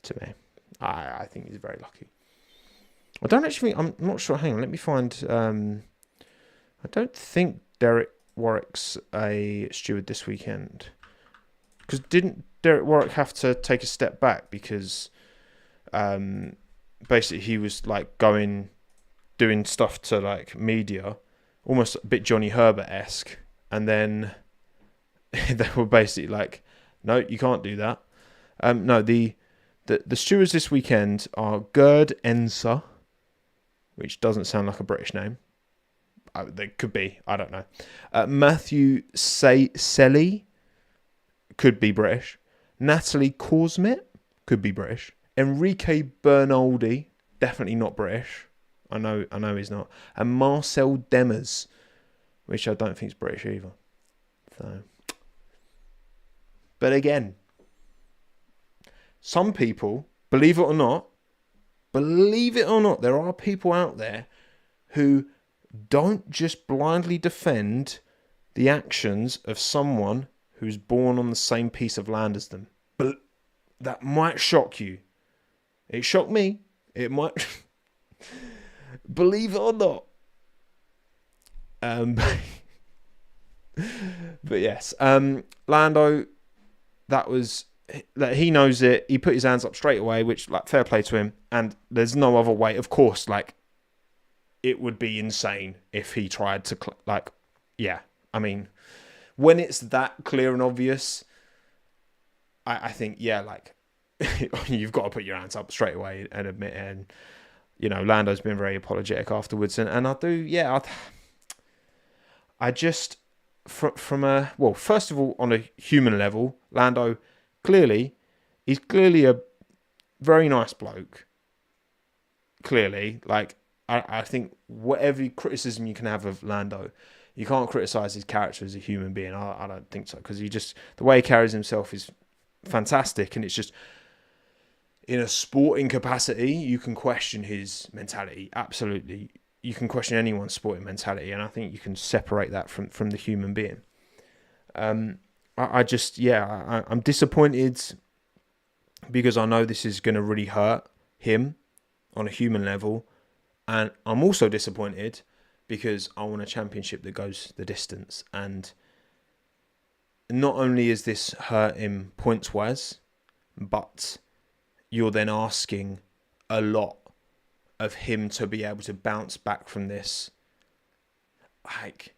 To me. I think he's very lucky. I don't actually think... I'm not sure. Hang on, let me find... I don't think Derek Warwick's a steward this weekend. Because didn't Derek Warwick have to take a step back because basically he was going doing stuff to like media, almost a bit Johnny Herbert-esque, and then they were basically like, no, you can't do that. No, the stewards this weekend are Gerd Enser, which doesn't sound like a British name. They could be, I don't know. Matthew Selly, could be British. Natalie Korsmit, could be British. Enrique Bernaldi, definitely not British. I know he's not. And Marcel Demers, which I don't think is British either. So, but again, some people, believe it or not, there are people out there who don't just blindly defend the actions of someone who's born on the same piece of land as them. But that might shock you. It shocked me. It might. Believe it or not. But yes, Lando, that he knows it. He put his hands up straight away, which, like, fair play to him. And there's no other way. Of course, like, it would be insane if he tried to, I mean, when it's that clear and obvious, I think, like, you've got to put your hands up straight away and admit it. And, you know, Lando's been very apologetic afterwards. And I do, I just, first of all, on a human level, Lando, he's clearly a very nice bloke. Clearly, like, I think whatever criticism you can have of Lando, you can't criticise his character as a human being. I don't think so, because the way he carries himself is fantastic, and it's just, in a sporting capacity, you can question his mentality. Absolutely. You can question anyone's sporting mentality, and I think you can separate that from the human being. I'm disappointed because I know this is going to really hurt him on a human level. And I'm also disappointed because I want a championship that goes the distance. And not only is this hurt him points-wise, but you're then asking a lot of him to be able to bounce back from this. Like,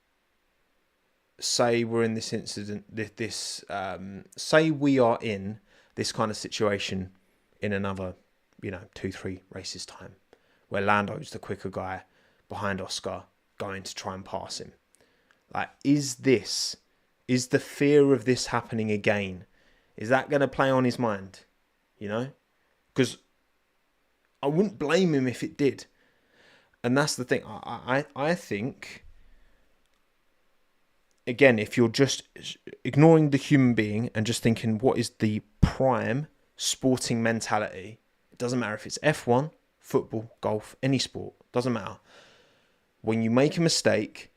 say we're in this incident, say we are in this kind of situation in another, 2-3 races time, where Lando's the quicker guy behind Oscar, going to try and pass him. Like, is the fear of this happening again, is that going to play on his mind? Because I wouldn't blame him if it did. And that's the thing. I think, again, if you're just ignoring the human being and just thinking, what is the prime sporting mentality? It doesn't matter if it's F1, football, golf, any sport. Doesn't matter. When you make a mistake,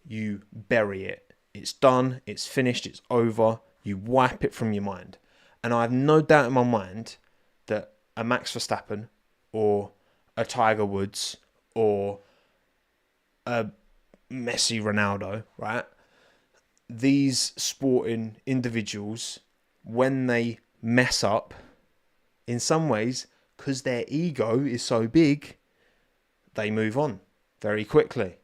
you bury it. It's done. It's finished. It's over. You wipe it from your mind. And I have no doubt in my mind that a Max Verstappen or a Tiger Woods or a Messi Ronaldo, right? These sporting individuals, when they mess up, in some ways, because their ego is so big, they move on very quickly.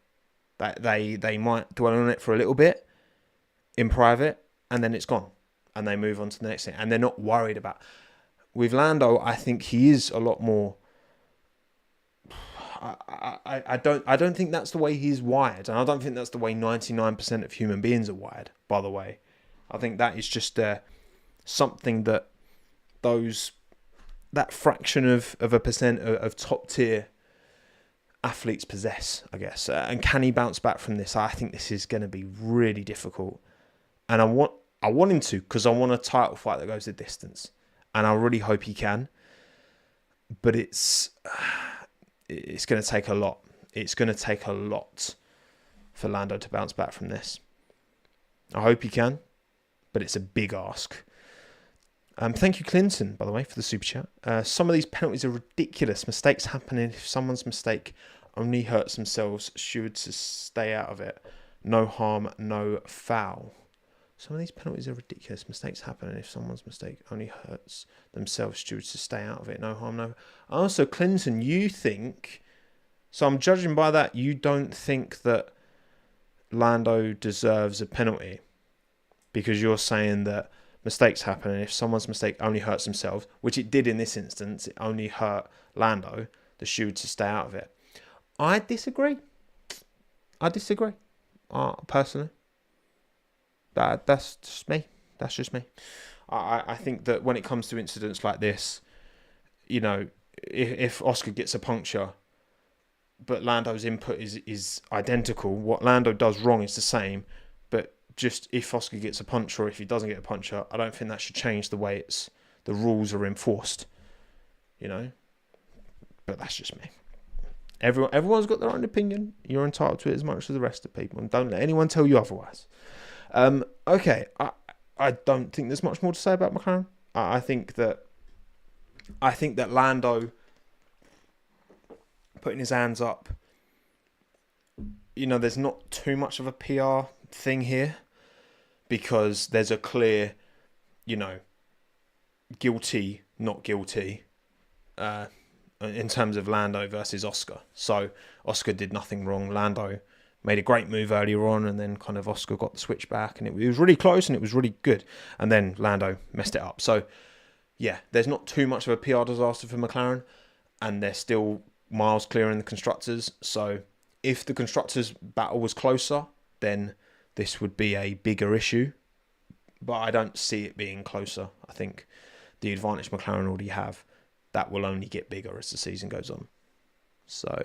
They might dwell on it for a little bit in private, and then it's gone, and they move on to the next thing, and they're not worried about. With Lando, I think he is a lot more. I don't think that's the way he's wired, and I don't think that's the way 99% of human beings are wired. By the way, I think that is just something that that fraction of a percent of top tier athletes possess, I guess. And can he bounce back from this? I think this is going to be really difficult, and I want him to, because I want a title fight that goes the distance, and I really hope he can. But it's going to take a lot. It's going to take a lot for Lando to bounce back from this. I hope he can, but it's a big ask. Thank you, Clinton, by the way, for the super chat. Some of these penalties are ridiculous. Mistakes happening. If someone's mistake only hurts themselves, stewards stay out of it. No harm, no foul. Some of these penalties are ridiculous. Mistakes happen, and if someone's mistake only hurts themselves, stewards to stay out of it. No harm, no. Also, Clinton, you think So I'm judging by that. You don't think that Lando deserves a penalty because you're saying that mistakes happen, and if someone's mistake only hurts themselves, which it did in this instance, it only hurt Lando, the steward to stay out of it. I disagree. Personally. That's just me. I think that when it comes to incidents like this, you know, if Oscar gets a puncture, but Lando's input is identical, what Lando does wrong is the same, but just if Oscar gets a puncture or if he doesn't get a puncture, I don't think that should change the way the rules are enforced, you know. But that's just me. Everyone's got their own opinion. You're entitled to it as much as the rest of people, and don't let anyone tell you otherwise. Okay, I don't think there's much more to say about McLaren. I think that Lando putting his hands up, you know, there's not too much of a PR thing here because there's a clear, you know, guilty, not guilty, in terms of Lando versus Oscar. So Oscar did nothing wrong. Lando made a great move earlier on, and then kind of Oscar got the switch back, and it was really close and it was really good. And then Lando messed it up. So yeah, there's not too much of a PR disaster for McLaren, and they're still miles clear in the constructors. So if the constructors battle was closer, then this would be a bigger issue. But I don't see it being closer. I think the advantage McLaren already have, that will only get bigger as the season goes on. So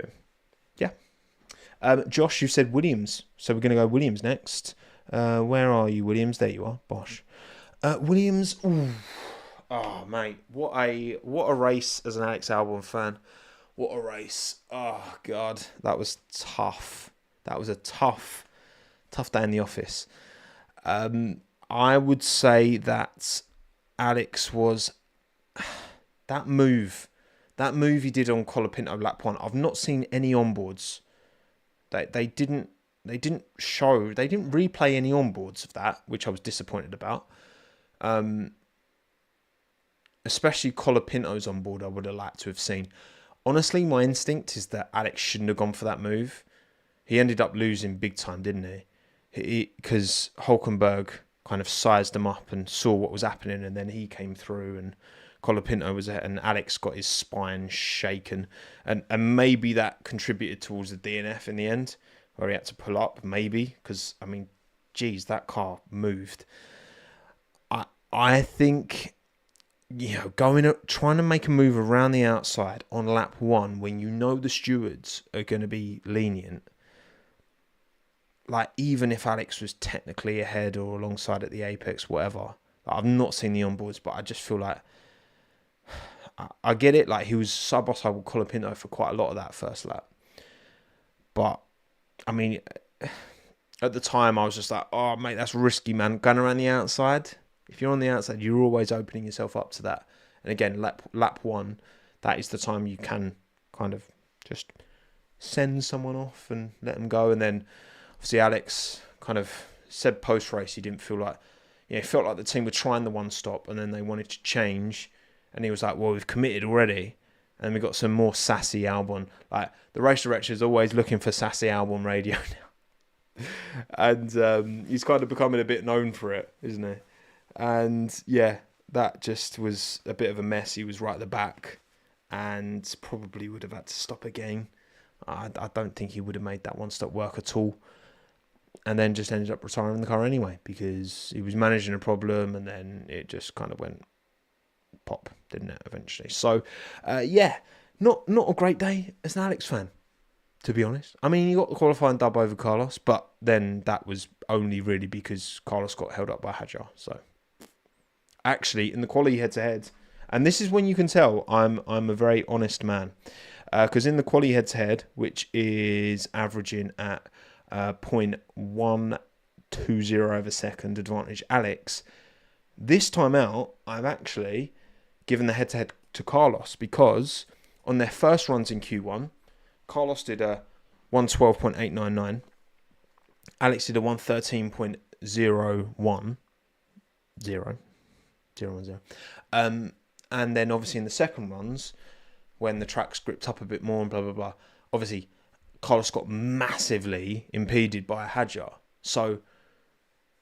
yeah. Josh, you said Williams, so we're going to go Williams next. Where are you, Williams? There you are. Bosh. Williams. Ooh. Oh mate, what a race as an Alex Albon fan. What a race. Oh god, that was tough. That was a tough day in the office. I would say that Alex was that move he did on Colapinto lap 1. I've not seen any onboards. They didn't replay any onboards of that, which I was disappointed about. Especially Colapinto's onboard, I would have liked to have seen. Honestly, my instinct is that Alex shouldn't have gone for that move. He ended up losing big time, didn't he? Because Hulkenberg kind of sized him up and saw what was happening, and then he came through, and Colapinto was there, and Alex got his spine shaken, and maybe that contributed towards the DNF in the end, where he had to pull up, maybe, because, I mean, geez, that car moved. I think, you know, trying to make a move around the outside on lap 1 when you know the stewards are going to be lenient, like, even if Alex was technically ahead or alongside at the apex, whatever, like, I've not seen the onboards, but I just feel like, I get it, like, he was side-by-side with Colapinto for quite a lot of that first lap. But, I mean, at the time, I was just like, oh, mate, that's risky, man. Going around the outside, if you're on the outside, you're always opening yourself up to that. And again, lap 1, that is the time you can kind of just send someone off and let them go. And then, obviously, Alex kind of said post-race he didn't feel like, you know, he felt like the team were trying the one stop and then they wanted to change. And he was like, well, we've committed already. And we got some more sassy Albon. Like, the race director is always looking for sassy Albon radio now. And he's kind of becoming a bit known for it, isn't he? And, yeah, that just was a bit of a mess. He was right at the back and probably would have had to stop again. I don't think he would have made that one-stop work at all. And then just ended up retiring the car anyway because he was managing a problem and then it just kind of went pop, didn't it, eventually? So, yeah, not a great day as an Alex fan, to be honest. I mean, he got the qualifying dub over Carlos, but then that was only really because Carlos got held up by Hadjar. So, actually, in the quality head-to-head, and this is when you can tell I'm a very honest man, because in the quality head-to-head, which is averaging at 0.120 of a second advantage Alex, this time out, I've actually given the head-to-head to Carlos because on their first runs in Q1, Carlos did a 112.899, Alex did a 113.01, 010. And then obviously in the second runs, when the track's gripped up a bit more and blah, blah, blah, obviously Carlos got massively impeded by a Hadjar. So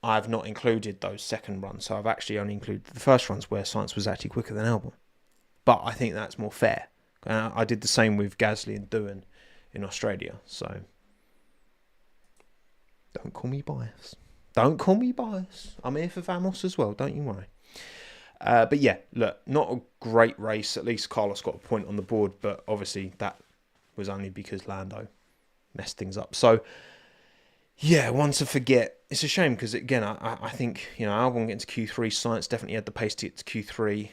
I've not included those second runs. So I've actually only included the first runs where Sainz was actually quicker than Albon. But I think that's more fair. I did the same with Gasly and Doohan in Australia. So don't call me biased. Don't call me biased. I'm here for Vamos as well. Don't you worry. But yeah, look, not a great race. At least Carlos got a point on the board. But obviously that was only because Lando messed things up. So yeah, one to forget. It's a shame because, again, I think, Albon getting to Q3, Sainz definitely had the pace to get to Q3.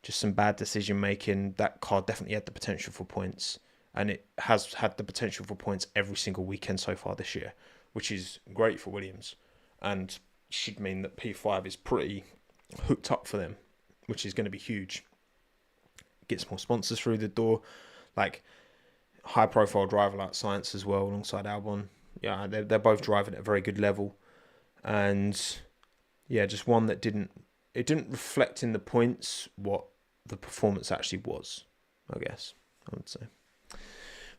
Just some bad decision making. That car definitely had the potential for points. And it has had the potential for points every single weekend so far this year, which is great for Williams. And should mean that P5 is pretty hooked up for them, which is going to be huge. Gets more sponsors through the door. Like, high-profile driver like Sainz as well, alongside Albon. Yeah, they're both driving at a very good level. And, yeah, just one that didn't reflect in the points what the performance actually was, I guess, I would say.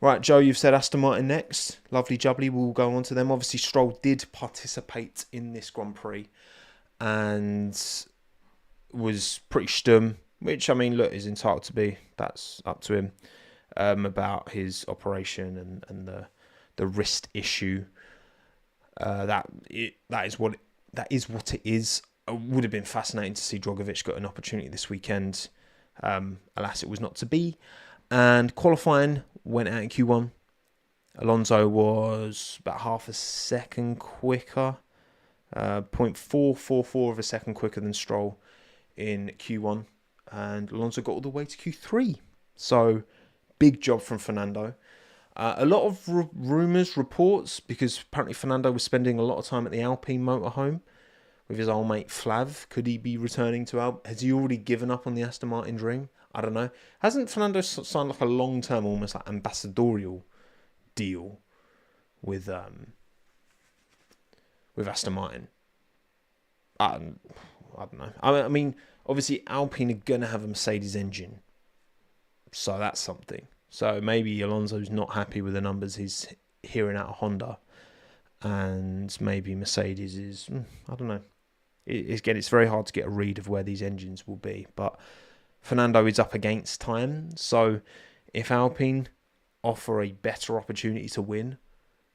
Right, Joe, you've said Aston Martin next. Lovely jubbly, we'll go on to them. Obviously, Stroll did participate in this Grand Prix and was pretty stum, which, I mean, look, is entitled to be. That's up to him, about his operation and the wrist issue. That is what it is. It would have been fascinating to see Drogovic got an opportunity this weekend. Alas, it was not to be. And qualifying went out in Q1. Alonso was about half a second quicker, 0.444 of a second quicker than Stroll in Q1. And Alonso got all the way to Q3. So, big job from Fernando. A lot of rumours, reports, because apparently Fernando was spending a lot of time at the Alpine motorhome with his old mate Flav. Could he be returning to Alpine? Has he already given up on the Aston Martin dream? I don't know. Hasn't Fernando signed like a long-term, almost like ambassadorial deal with Aston Martin? I don't know. I mean, obviously Alpine are going to have a Mercedes engine. So that's something. So maybe Alonso's not happy with the numbers he's hearing out of Honda. And maybe Mercedes is, I don't know. It's very hard to get a read of where these engines will be. But Fernando is up against time. So if Alpine offer a better opportunity to win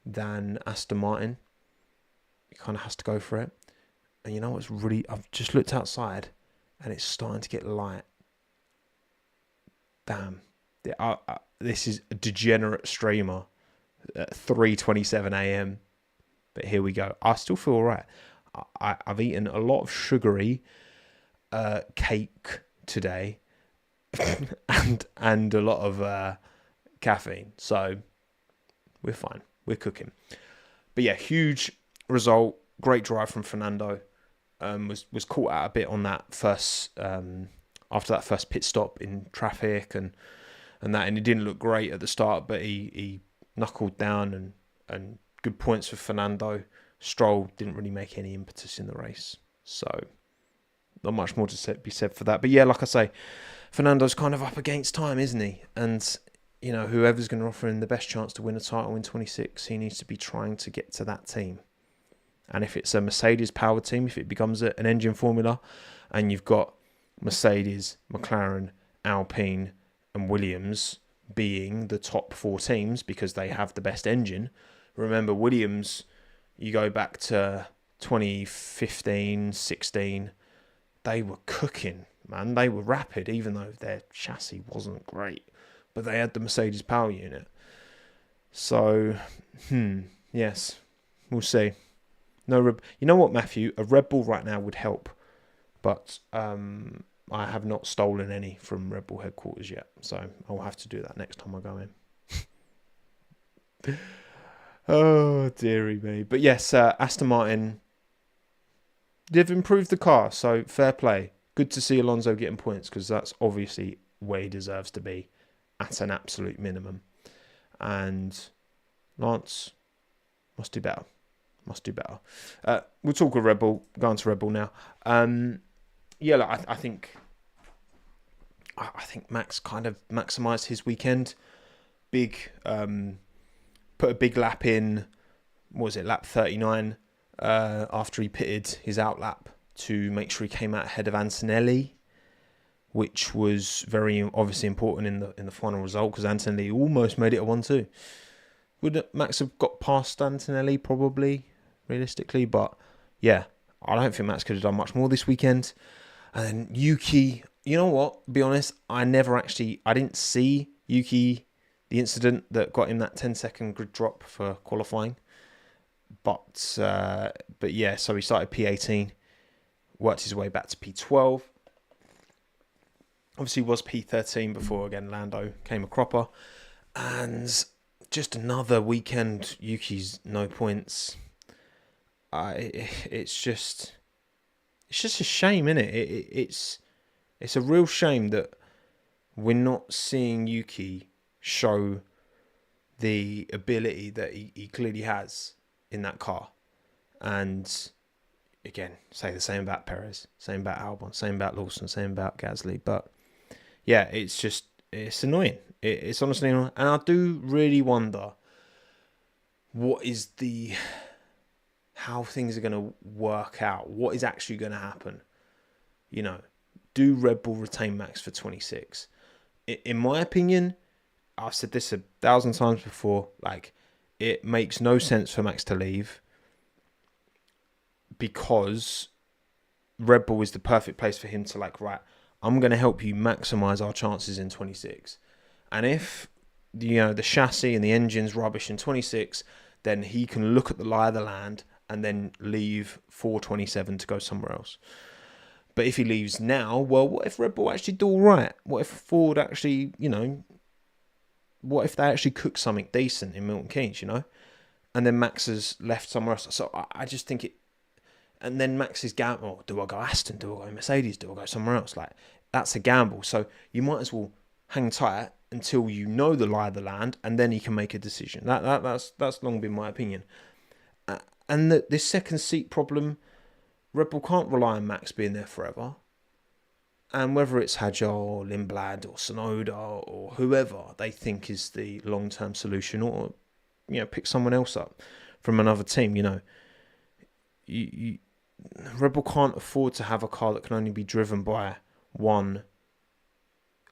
than Aston Martin, he kind of has to go for it. And you know what's really... I've just looked outside and it's starting to get light. Damn. This is a degenerate streamer at 3:27 a.m. But here we go. I still feel all right. I've eaten a lot of sugary cake today and a lot of caffeine. So we're fine. We're cooking. But yeah, huge result. Great drive from Fernando. Was caught out a bit on that first after that first pit stop in traffic and it didn't look great at the start, but he knuckled down and good points for Fernando. Stroll didn't really make any impetus in the race, so not much more to be said for that. But yeah, like I say, Fernando's kind of up against time, isn't he? And you know, whoever's going to offer him the best chance to win a title in 26, he needs to be trying to get to that team. And if it's a Mercedes powered team, if it becomes an engine formula, and you've got Mercedes, McLaren, Alpine, and Williams being the top four teams because they have the best engine. Remember, Williams, you go back to 2015, 16, they were cooking, man. They were rapid, even though their chassis wasn't great. But they had the Mercedes power unit. So, yes, we'll see. You know what, Matthew? A Red Bull right now would help. But I have not stolen any from Red Bull headquarters yet. So I'll have to do that next time I go in. Oh, dearie me. But yes, Aston Martin, they've improved the car. So fair play. Good to see Alonso getting points because that's obviously where he deserves to be at an absolute minimum. And Lance must do better. We'll talk with Red Bull. Go on to Red Bull now. Yeah, look, I think Max kind of maximised his weekend. Big put a big lap in, what was it, lap 39, after he pitted his out lap to make sure he came out ahead of Antonelli, which was very obviously important in the final result because Antonelli almost made it a 1-2. Would Max have got past Antonelli? Probably, realistically. But yeah, I don't think Max could have done much more this weekend. And then Yuki, you know what? Be honest, I didn't see Yuki, the incident that got him that 10-second grid drop for qualifying. But yeah, so he started P18, worked his way back to P12. Obviously was P13 before, again, Lando came a cropper. And just another weekend, Yuki's no points. It's just a shame, isn't it? It's a real shame that we're not seeing Yuki show the ability that he clearly has in that car. And again, say the same about Perez, same about Albon, same about Lawson, same about Gasly. But yeah, it's annoying. It's honestly annoying. And I do really wonder how things are going to work out. What is actually going to happen? You know, do Red Bull retain Max for 26? In my opinion, I've said this 1,000 times before, like, it makes no sense for Max to leave because Red Bull is the perfect place for him to, like, right, I'm going to help you maximize our chances in 26. And if, the chassis and the engine's rubbish in 26, then he can look at the lie of the land and then leave for 27 to go somewhere else. But if he leaves now, well, what if Red Bull actually do all right? What if Ford actually, what if they actually cook something decent in Milton Keynes, And then Max has left somewhere else. So I just think it... And then Max is gamble. Do I go Aston? Do I go Mercedes? Do I go somewhere else? Like, that's a gamble. So you might as well hang tight until you know the lie of the land, and then he can make a decision. That's long been my opinion. And this second seat problem, Red Bull can't rely on Max being there forever. And whether it's Hadjar or Lindblad or Sonoda or whoever they think is the long-term solution, or pick someone else up from another team, Red Bull can't afford to have a car that can only be driven by one,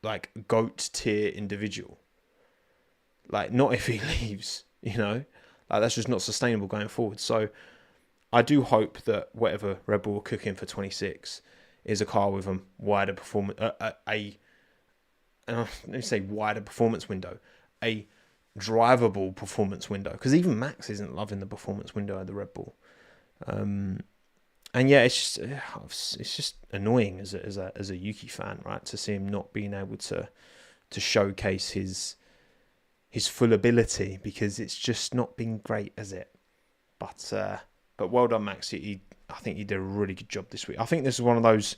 like, GOAT tier individual. Like, not if he leaves, Like, that's just not sustainable going forward. So I do hope that whatever Red Bull are cooking for 26 is a car with a wider performance, let me say wider performance window, a drivable performance window. Because even Max isn't loving the performance window of the Red Bull. And yeah, it's just annoying as a Yuki fan, right, to see him not being able to showcase his full ability, because it's just not been great, has it? But well done, Max. I think he did a really good job this week. I think this is one of those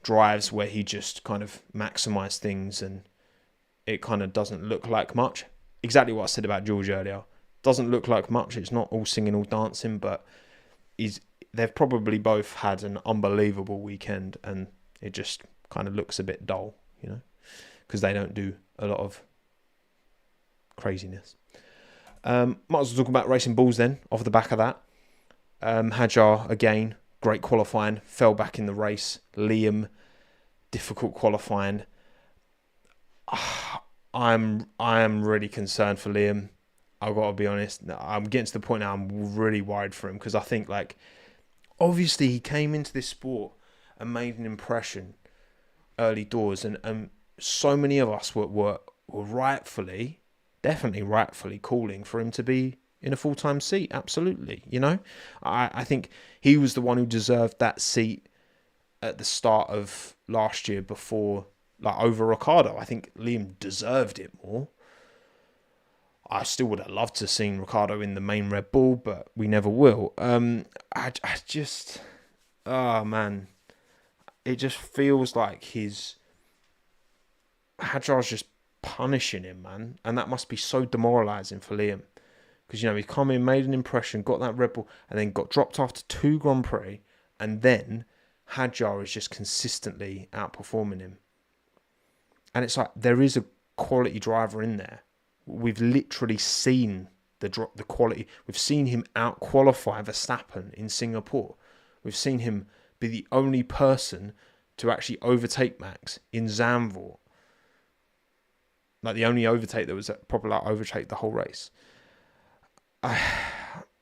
drives where he just kind of maximised things, and it kind of doesn't look like much. Exactly what I said about George earlier. Doesn't look like much. It's not all singing, all dancing, but they've probably both had an unbelievable weekend, and it just kind of looks a bit dull, because they don't do a lot of craziness. Might as well talk about Racing Bulls then, off the back of that. Hadjar, again, great qualifying, fell back in the race. Liam, difficult qualifying. I am really concerned for Liam. I've got to be honest. I'm getting to the point now I'm really worried for him, because I think, like, obviously he came into this sport and made an impression early doors, and so many of us were rightfully, definitely rightfully calling for him to be in a full-time seat. Absolutely, I think he was the one who deserved that seat at the start of last year before, like, over Ricciardo. I think Liam deserved it more. I still would have loved to have seen Ricciardo in the main Red Bull, but we never will. I just... Oh, man. It just feels like Hadjar's just punishing him, man. And that must be so demoralising for Liam. Because, he's come in, made an impression, got that Red Bull, and then got dropped after 2 Grand Prix, and then Hadjar is just consistently outperforming him. And it's like, there is a quality driver in there. We've literally seen the quality. We've seen him out-qualify Verstappen in Singapore. We've seen him be the only person to actually overtake Max in Zandvoort. Like the only overtake that was a proper overtake the whole race.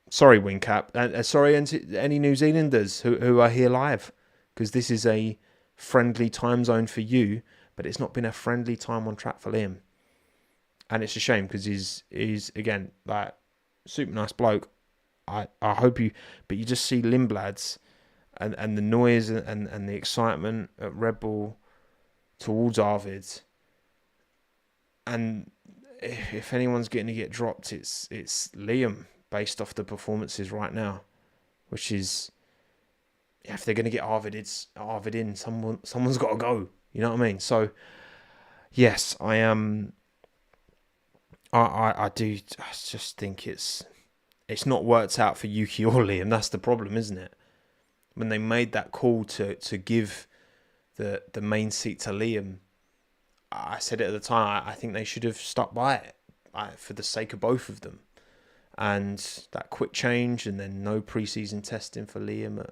Sorry, WinCap. Sorry, any New Zealanders who are here live, because this is a friendly time zone for you, but it's not been a friendly time on track for Liam. And it's a shame because he's again like super nice bloke. I hope you, but you just see Lindblad's and the noise and the excitement at Red Bull towards Arvid. And if anyone's getting to get dropped, it's Liam based off the performances right now, which is, if they're going to get Arvid in. Someone's got to go. You know what I mean? So yes, I am. I do. I just think it's not worked out for Yuki or Liam. That's the problem, isn't it? When they made that call to give the main seat to Liam, I said it at the time. I think they should have stuck by it for the sake of both of them. And that quick change, and then no pre-season testing for Liam at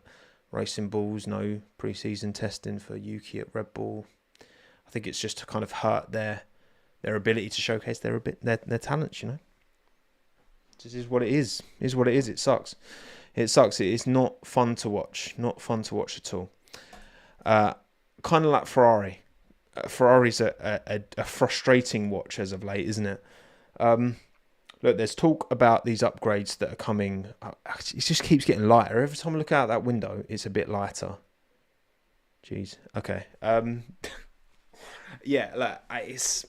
Racing Bulls, no pre-season testing for Yuki at Red Bull. I think it's just to kind of hurt their ability to showcase their talents, you know. This is what it is. It is what it is. It sucks. It sucks. It is not fun to watch. Not fun to watch at all. Kind of like Ferrari. Ferrari's a frustrating watch as of late, isn't it? Look, there's talk about these upgrades that are coming. It just keeps getting lighter. Every time I look out that window, it's a bit lighter. Jeez. Okay. Yeah, like, it's...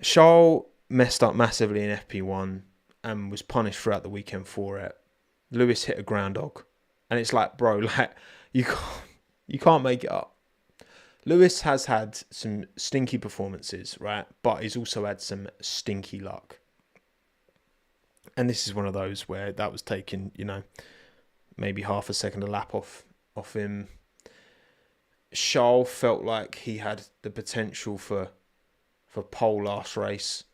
Charles messed up massively in FP1 and was punished throughout the weekend for it. Lewis hit a groundhog. And it's like, bro, like, you can't make it up. Lewis has had some stinky performances, right? But he's also had some stinky luck. And this is one of those where that was taken, you know, maybe half a second a lap off him. Charles felt like he had the potential for pole last race.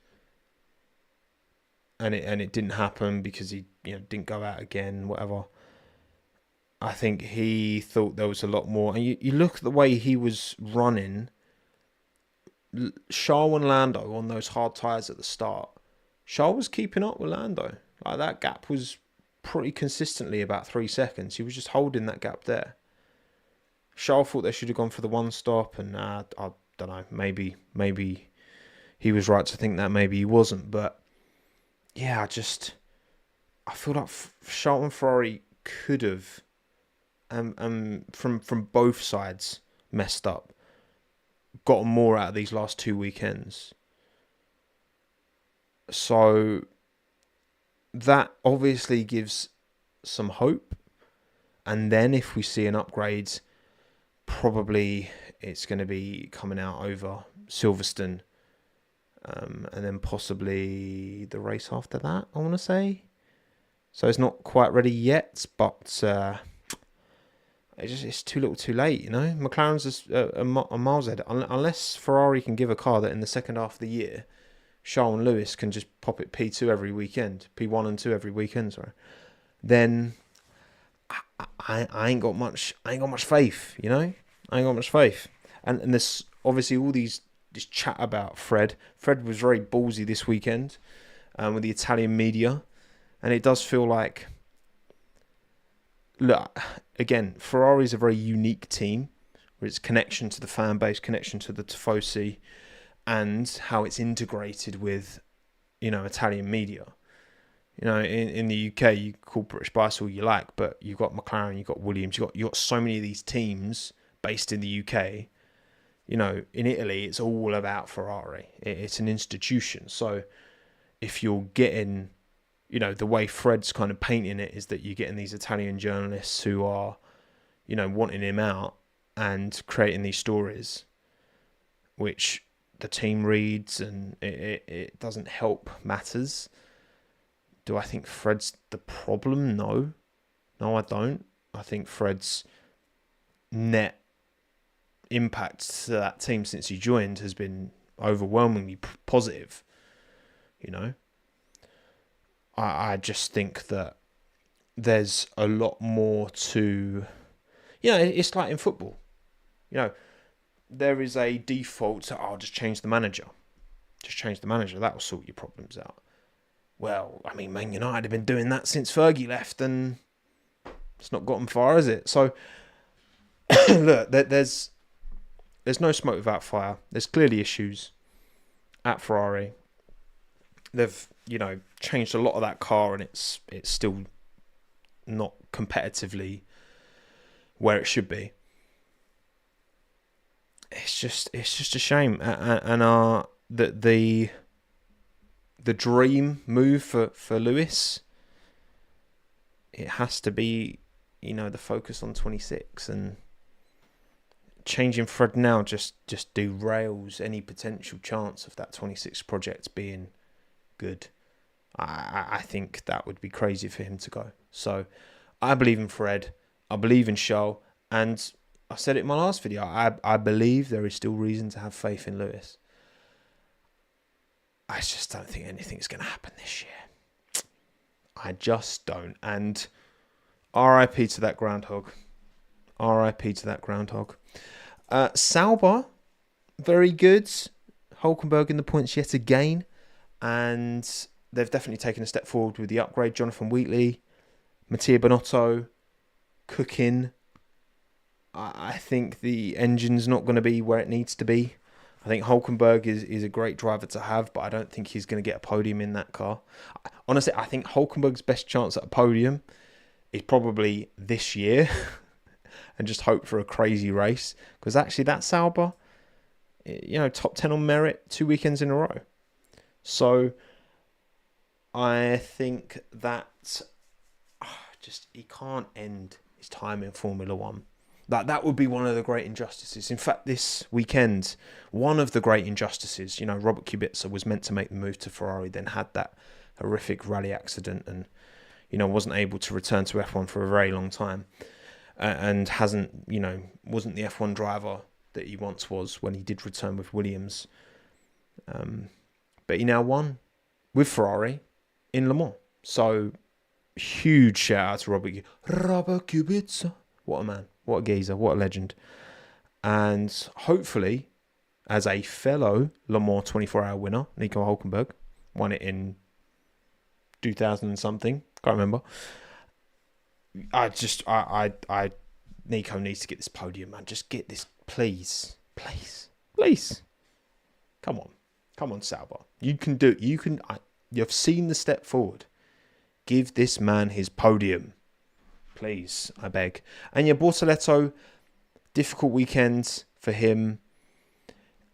And it didn't happen because he, you know, didn't go out again, whatever. I think he thought there was a lot more. And you look at the way he was running. Charles and Lando on those hard tyres at the start. Charles was keeping up with Lando. Like, that gap was pretty consistently about 3 seconds. He was just holding that gap there. Charles thought they should have gone for the one stop, and I don't know, maybe he was right to think that, maybe he wasn't. But yeah, I feel like Charles and Ferrari could have, from both sides, messed up, gotten more out of these last 2 weekends. So that obviously gives some hope. And then if we see an upgrade, probably it's going to be coming out over Silverstone. And then possibly the race after that, I want to say. So it's not quite ready yet, but it's too little too late, you know. McLaren's a miles ahead. Unless Ferrari can give a car that in the second half of the year, Charles and Lewis can just pop it P2 every weekend, P1 and 2 every weekend, sorry. Then I ain't got much faith, you know. I ain't got much faith. And there's obviously all this chat about Fred. Fred was very ballsy this weekend with the Italian media, and it does feel like, look, again, Ferrari's a very unique team with its connection to the fan base, connection to the Tifosi, and how it's integrated with, you know, Italian media. You know, in the UK, you call British Bicycle all you like, but you've got McLaren, you've got Williams, you've got so many of these teams based in the UK. You know, in Italy, it's all about Ferrari. It's an institution. So if you're getting, you know, the way Fred's kind of painting it is that you're getting these Italian journalists who are, you know, wanting him out and creating these stories, which the team reads, and it doesn't help matters. Do I think Fred's the problem? No, I don't. I think Fred's net impact to that team since he joined has been overwhelmingly positive, you know. I just think that there's a lot more to, it's like in football. There is a default to, just change the manager. Just change the manager. That will sort your problems out. Well, I mean, Man United have been doing that since Fergie left, and it's not gotten far, has it? So, look, there's no smoke without fire. There's clearly issues at Ferrari. They've, changed a lot of that car, and it's still not competitively where it should be. It's just a shame, and the dream move for Lewis, it has to be, the focus on 26, and changing Fred now just derails any potential chance of that 26 project being good. I think that would be crazy for him to go. So I believe in Fred. I believe in Charles. And I said it in my last video. I believe there is still reason to have faith in Lewis. I just don't think anything's going to happen this year. I just don't. And RIP to that groundhog. RIP to that groundhog. Sauber, very good. Hulkenberg in the points yet again. And they've definitely taken a step forward with the upgrade. Jonathan Wheatley, Mattia Bonotto, cooking. I think the engine's not going to be where it needs to be. I think Hulkenberg is a great driver to have, but I don't think he's going to get a podium in that car. Honestly, I think Hulkenberg's best chance at a podium is probably this year and just hope for a crazy race. Because actually that Sauber, top 10 on merit 2 weekends in a row. So I think that he can't end his time in Formula One. That would be one of the great injustices. In fact, this weekend, one of the great injustices, Robert Kubica was meant to make the move to Ferrari, then had that horrific rally accident and, wasn't able to return to F1 for a very long time and wasn't the F1 driver that he once was when he did return with Williams. But he now won with Ferrari in Le Mans. So, huge shout out to Robert Kubica. What a man. What a geezer. What a legend. And hopefully, as a fellow Le Mans 24-hour winner, Nico Hulkenberg won it in 2000 and something. Can't remember. Nico needs to get this podium, man. Just get this, please. Please. Please. Come on, Sauber. You can do it. You've seen the step forward. Give this man his podium. Please, I beg. And Bortoletto, difficult weekend for him.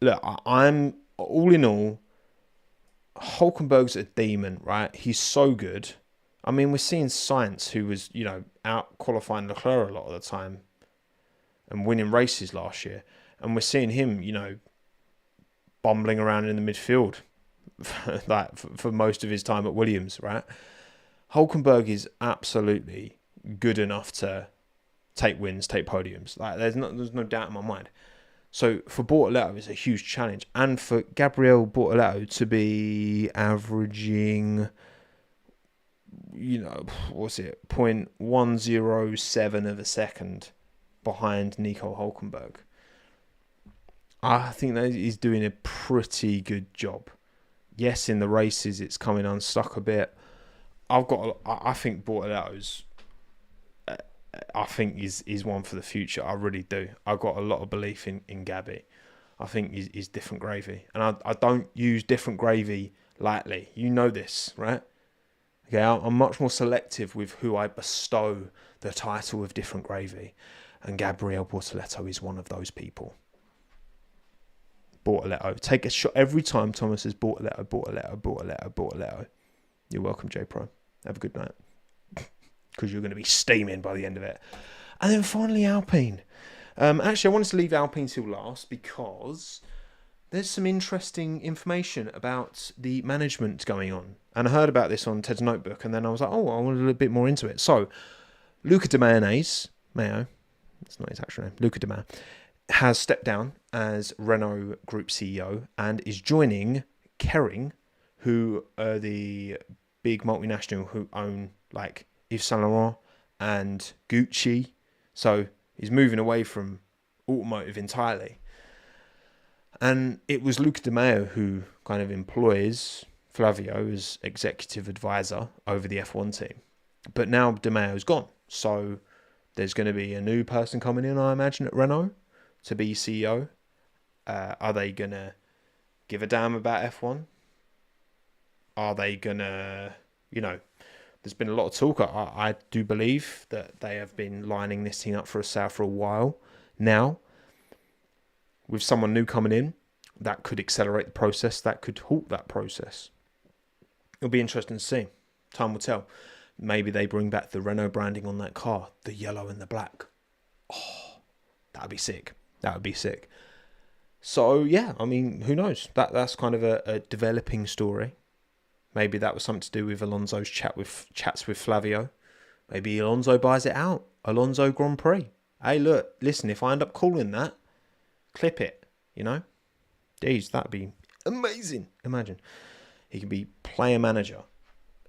Look, I'm all in all, Hulkenberg's a demon, right? He's so good. I mean, we're seeing Sainz, who was, out qualifying Leclerc a lot of the time and winning races last year. And we're seeing him, bumbling around in the midfield for most of his time at Williams, right? Hulkenberg is absolutely good enough to take wins, take podiums. There's no doubt in my mind. So for Bortoletto, it's a huge challenge. And for Gabriel Bortoletto to be averaging, 0.107 of a second behind Nico Hulkenberg, I think that he's doing a pretty good job. Yes, in the races, it's coming unstuck a bit. I think Bortoletto's, is one for the future. I really do. I've got a lot of belief in Gabby. I think he's different gravy. And I don't use different gravy lightly. You know this, right? Okay, I'm much more selective with who I bestow the title of different gravy. And Gabriel Bortoletto is one of those people. Bortoletto. Take a shot every time Thomas says Bortoletto. You're welcome, J-Pro. Have a good night. Because you're going to be steaming by the end of it. And then finally, Alpine. Actually, I wanted to leave Alpine till last because there's some interesting information about the management going on. And I heard about this on Ted's Notebook, and then I was like, I want a little bit more into it. So, Luca de Mayo, that's not his actual name, Luca de Mayo, has stepped down as Renault Group CEO and is joining Kering, who are the big multinational who own like Yves Saint Laurent and Gucci. So he's moving away from automotive entirely. And it was Luca Di Maio who kind of employs Flavio as executive advisor over the F1 team. But now Di Maio's gone. So there's going to be a new person coming in, I imagine, at Renault to be CEO. Are they going to give a damn about F1? Are they going to, there's been a lot of talk. I do believe that they have been lining this team up for a sale for a while now. With someone new coming in, that could accelerate the process. That could halt that process. It'll be interesting to see. Time will tell. Maybe they bring back the Renault branding on that car, the yellow and the black. Oh, that would be sick. That would be sick. So, yeah, I mean, who knows? That's kind of a developing story. Maybe that was something to do with Alonso's chats with Flavio. Maybe Alonso buys it out. Alonso Grand Prix. Hey, look, listen, if I end up calling that, clip it, Jeez, that'd be amazing. Imagine. He could be player manager.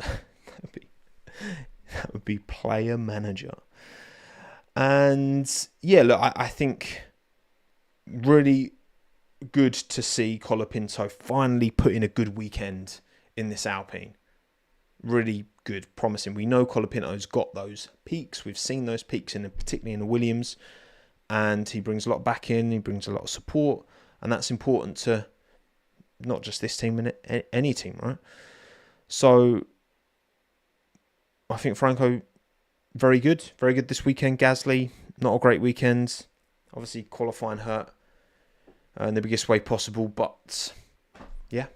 That would be player manager. And yeah, look, I think really good to see Colapinto finally put in a good weekend in this Alpine. Really good, promising. We know Colapinto's got those peaks. We've seen those peaks, particularly in the Williams. And he brings a lot back in. He brings a lot of support. And that's important to not just this team, and any team, right? So I think Franco, very good this weekend. Gasly, not a great weekend. Obviously qualifying hurt in the biggest way possible. But yeah,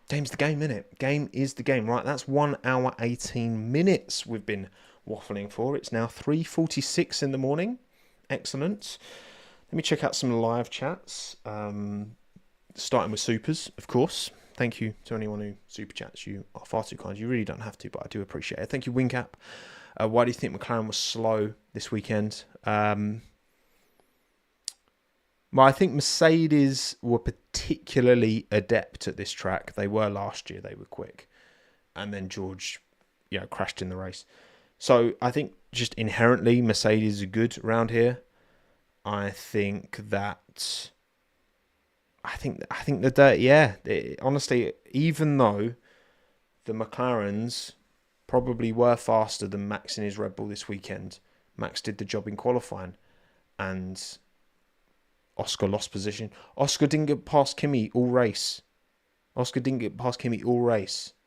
game's the game, innit? Game is the game, right? That's 1 hour, 18 minutes we've been waffling for. It's now 3:46 in the morning. Excellent. Let me check out some live chats. Starting with supers, of course. Thank you to anyone who super chats. You are far too kind. You really don't have to, but I do appreciate it. Thank you, Wincap. Why do you think McLaren was slow this weekend? Well, I think Mercedes were particularly adept at this track. They were last year. They were quick. And then George, crashed in the race. So I think just inherently Mercedes are good around here. I think the dirt, honestly, even though the McLarens probably were faster than Max in his Red Bull this weekend, Max did the job in qualifying, and Oscar lost position. Oscar didn't get past Kimi all race.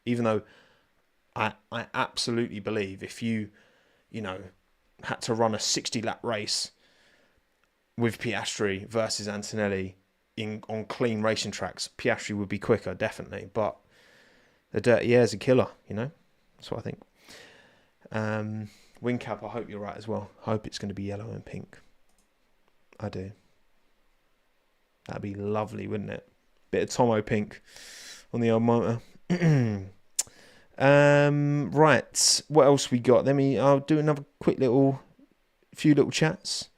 Even though I absolutely believe if you had to run a 60-lap race with Piastri versus Antonelli on clean racing tracks, Piastri would be quicker, definitely. But the dirty air is a killer, That's what I think. Wincap, I hope you're right as well. I hope it's going to be yellow and pink. I do. That'd be lovely, wouldn't it? Bit of Tommo pink on the old motor. Right. What else we got? I'll do another few little chats.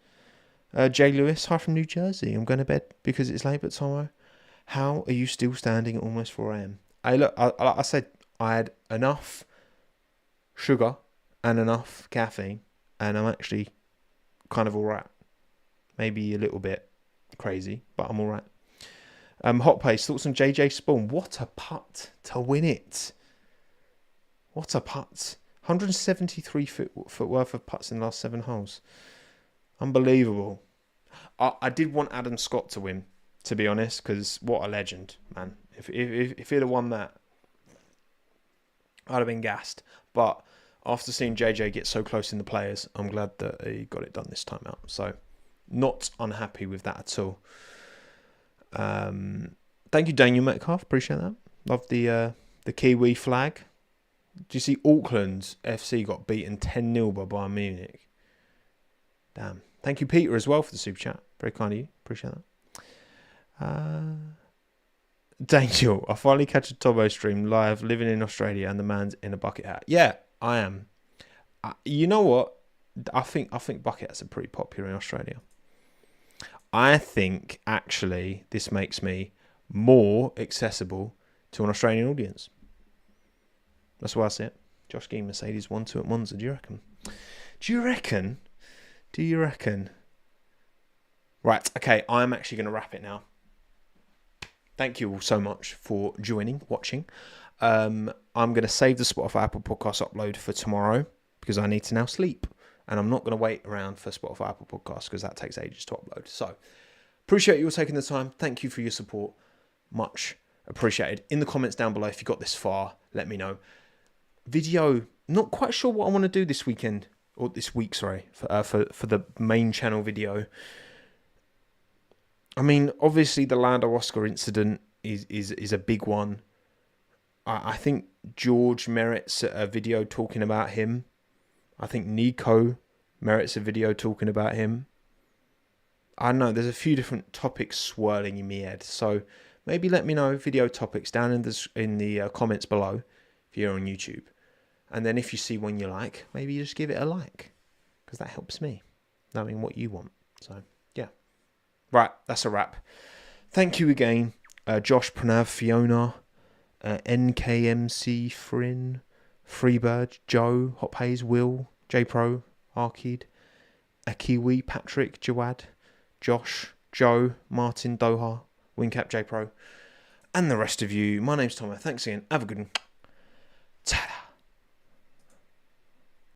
Jay Lewis, hi from New Jersey. I'm going to bed because it's late, but Tomo, how are you still standing at almost 4 a.m? Like I said, I had enough sugar and enough caffeine, and I'm actually kind of all right. Maybe a little bit crazy, but I'm all right. Hot Pace, thoughts on JJ Spawn? What a putt to win it. What a putt. 173 foot worth of putts in the last 7 holes. Unbelievable. I did want Adam Scott to win, to be honest, because what a legend, man. If he'd have won that, I'd have been gassed. But after seeing JJ get so close in the players, I'm glad that he got it done this time out. So, not unhappy with that at all. Thank you, Daniel Metcalf. Appreciate that. Love the Kiwi flag. Do you see Auckland FC got beaten 10-0 by Bayern Munich? Damn. Thank you, Peter, as well, for the super chat. Very kind of you. Appreciate that. Daniel, I finally catch a Tobo stream live, living in Australia, and the man's in a bucket hat. Yeah, I am. You know what? I think bucket hats are pretty popular in Australia. I think, actually, this makes me more accessible to an Australian audience. That's why I see it. Josh Gee, Mercedes 1-2 at Monza. Do you reckon? Do you reckon? Do you reckon? Right, okay, I'm actually going to wrap it now. Thank you all so much for watching. I'm going to save the Spotify Apple Podcast upload for tomorrow because I need to now sleep. And I'm not going to wait around for Spotify Apple Podcast because that takes ages to upload. So, appreciate you all taking the time. Thank you for your support. Much appreciated. In the comments down below, if you got this far, let me know. Video, not quite sure what I want to do this weekend. Or this week, sorry. For the main channel video. I mean, obviously the Lando Oscar incident is a big one. I think George merits a video talking about him. I think Nico merits a video talking about him. I don't know, there's a few different topics swirling in my head. So maybe let me know video topics down in the comments below if you're on YouTube. And then if you see one you like, maybe you just give it a like. Because that helps me knowing what you want. So, yeah. Right, that's a wrap. Thank you again. Josh, Pranav, Fiona, NKMC, Frin, Freebird, Joe, Hop Hayes, Will, J Pro, Arkid, Akiwi, Patrick, Jawad, Josh, Joe, Martin, Doha, Wingcap, J Pro, and the rest of you. My name's Tom. Thanks again. Have a good one.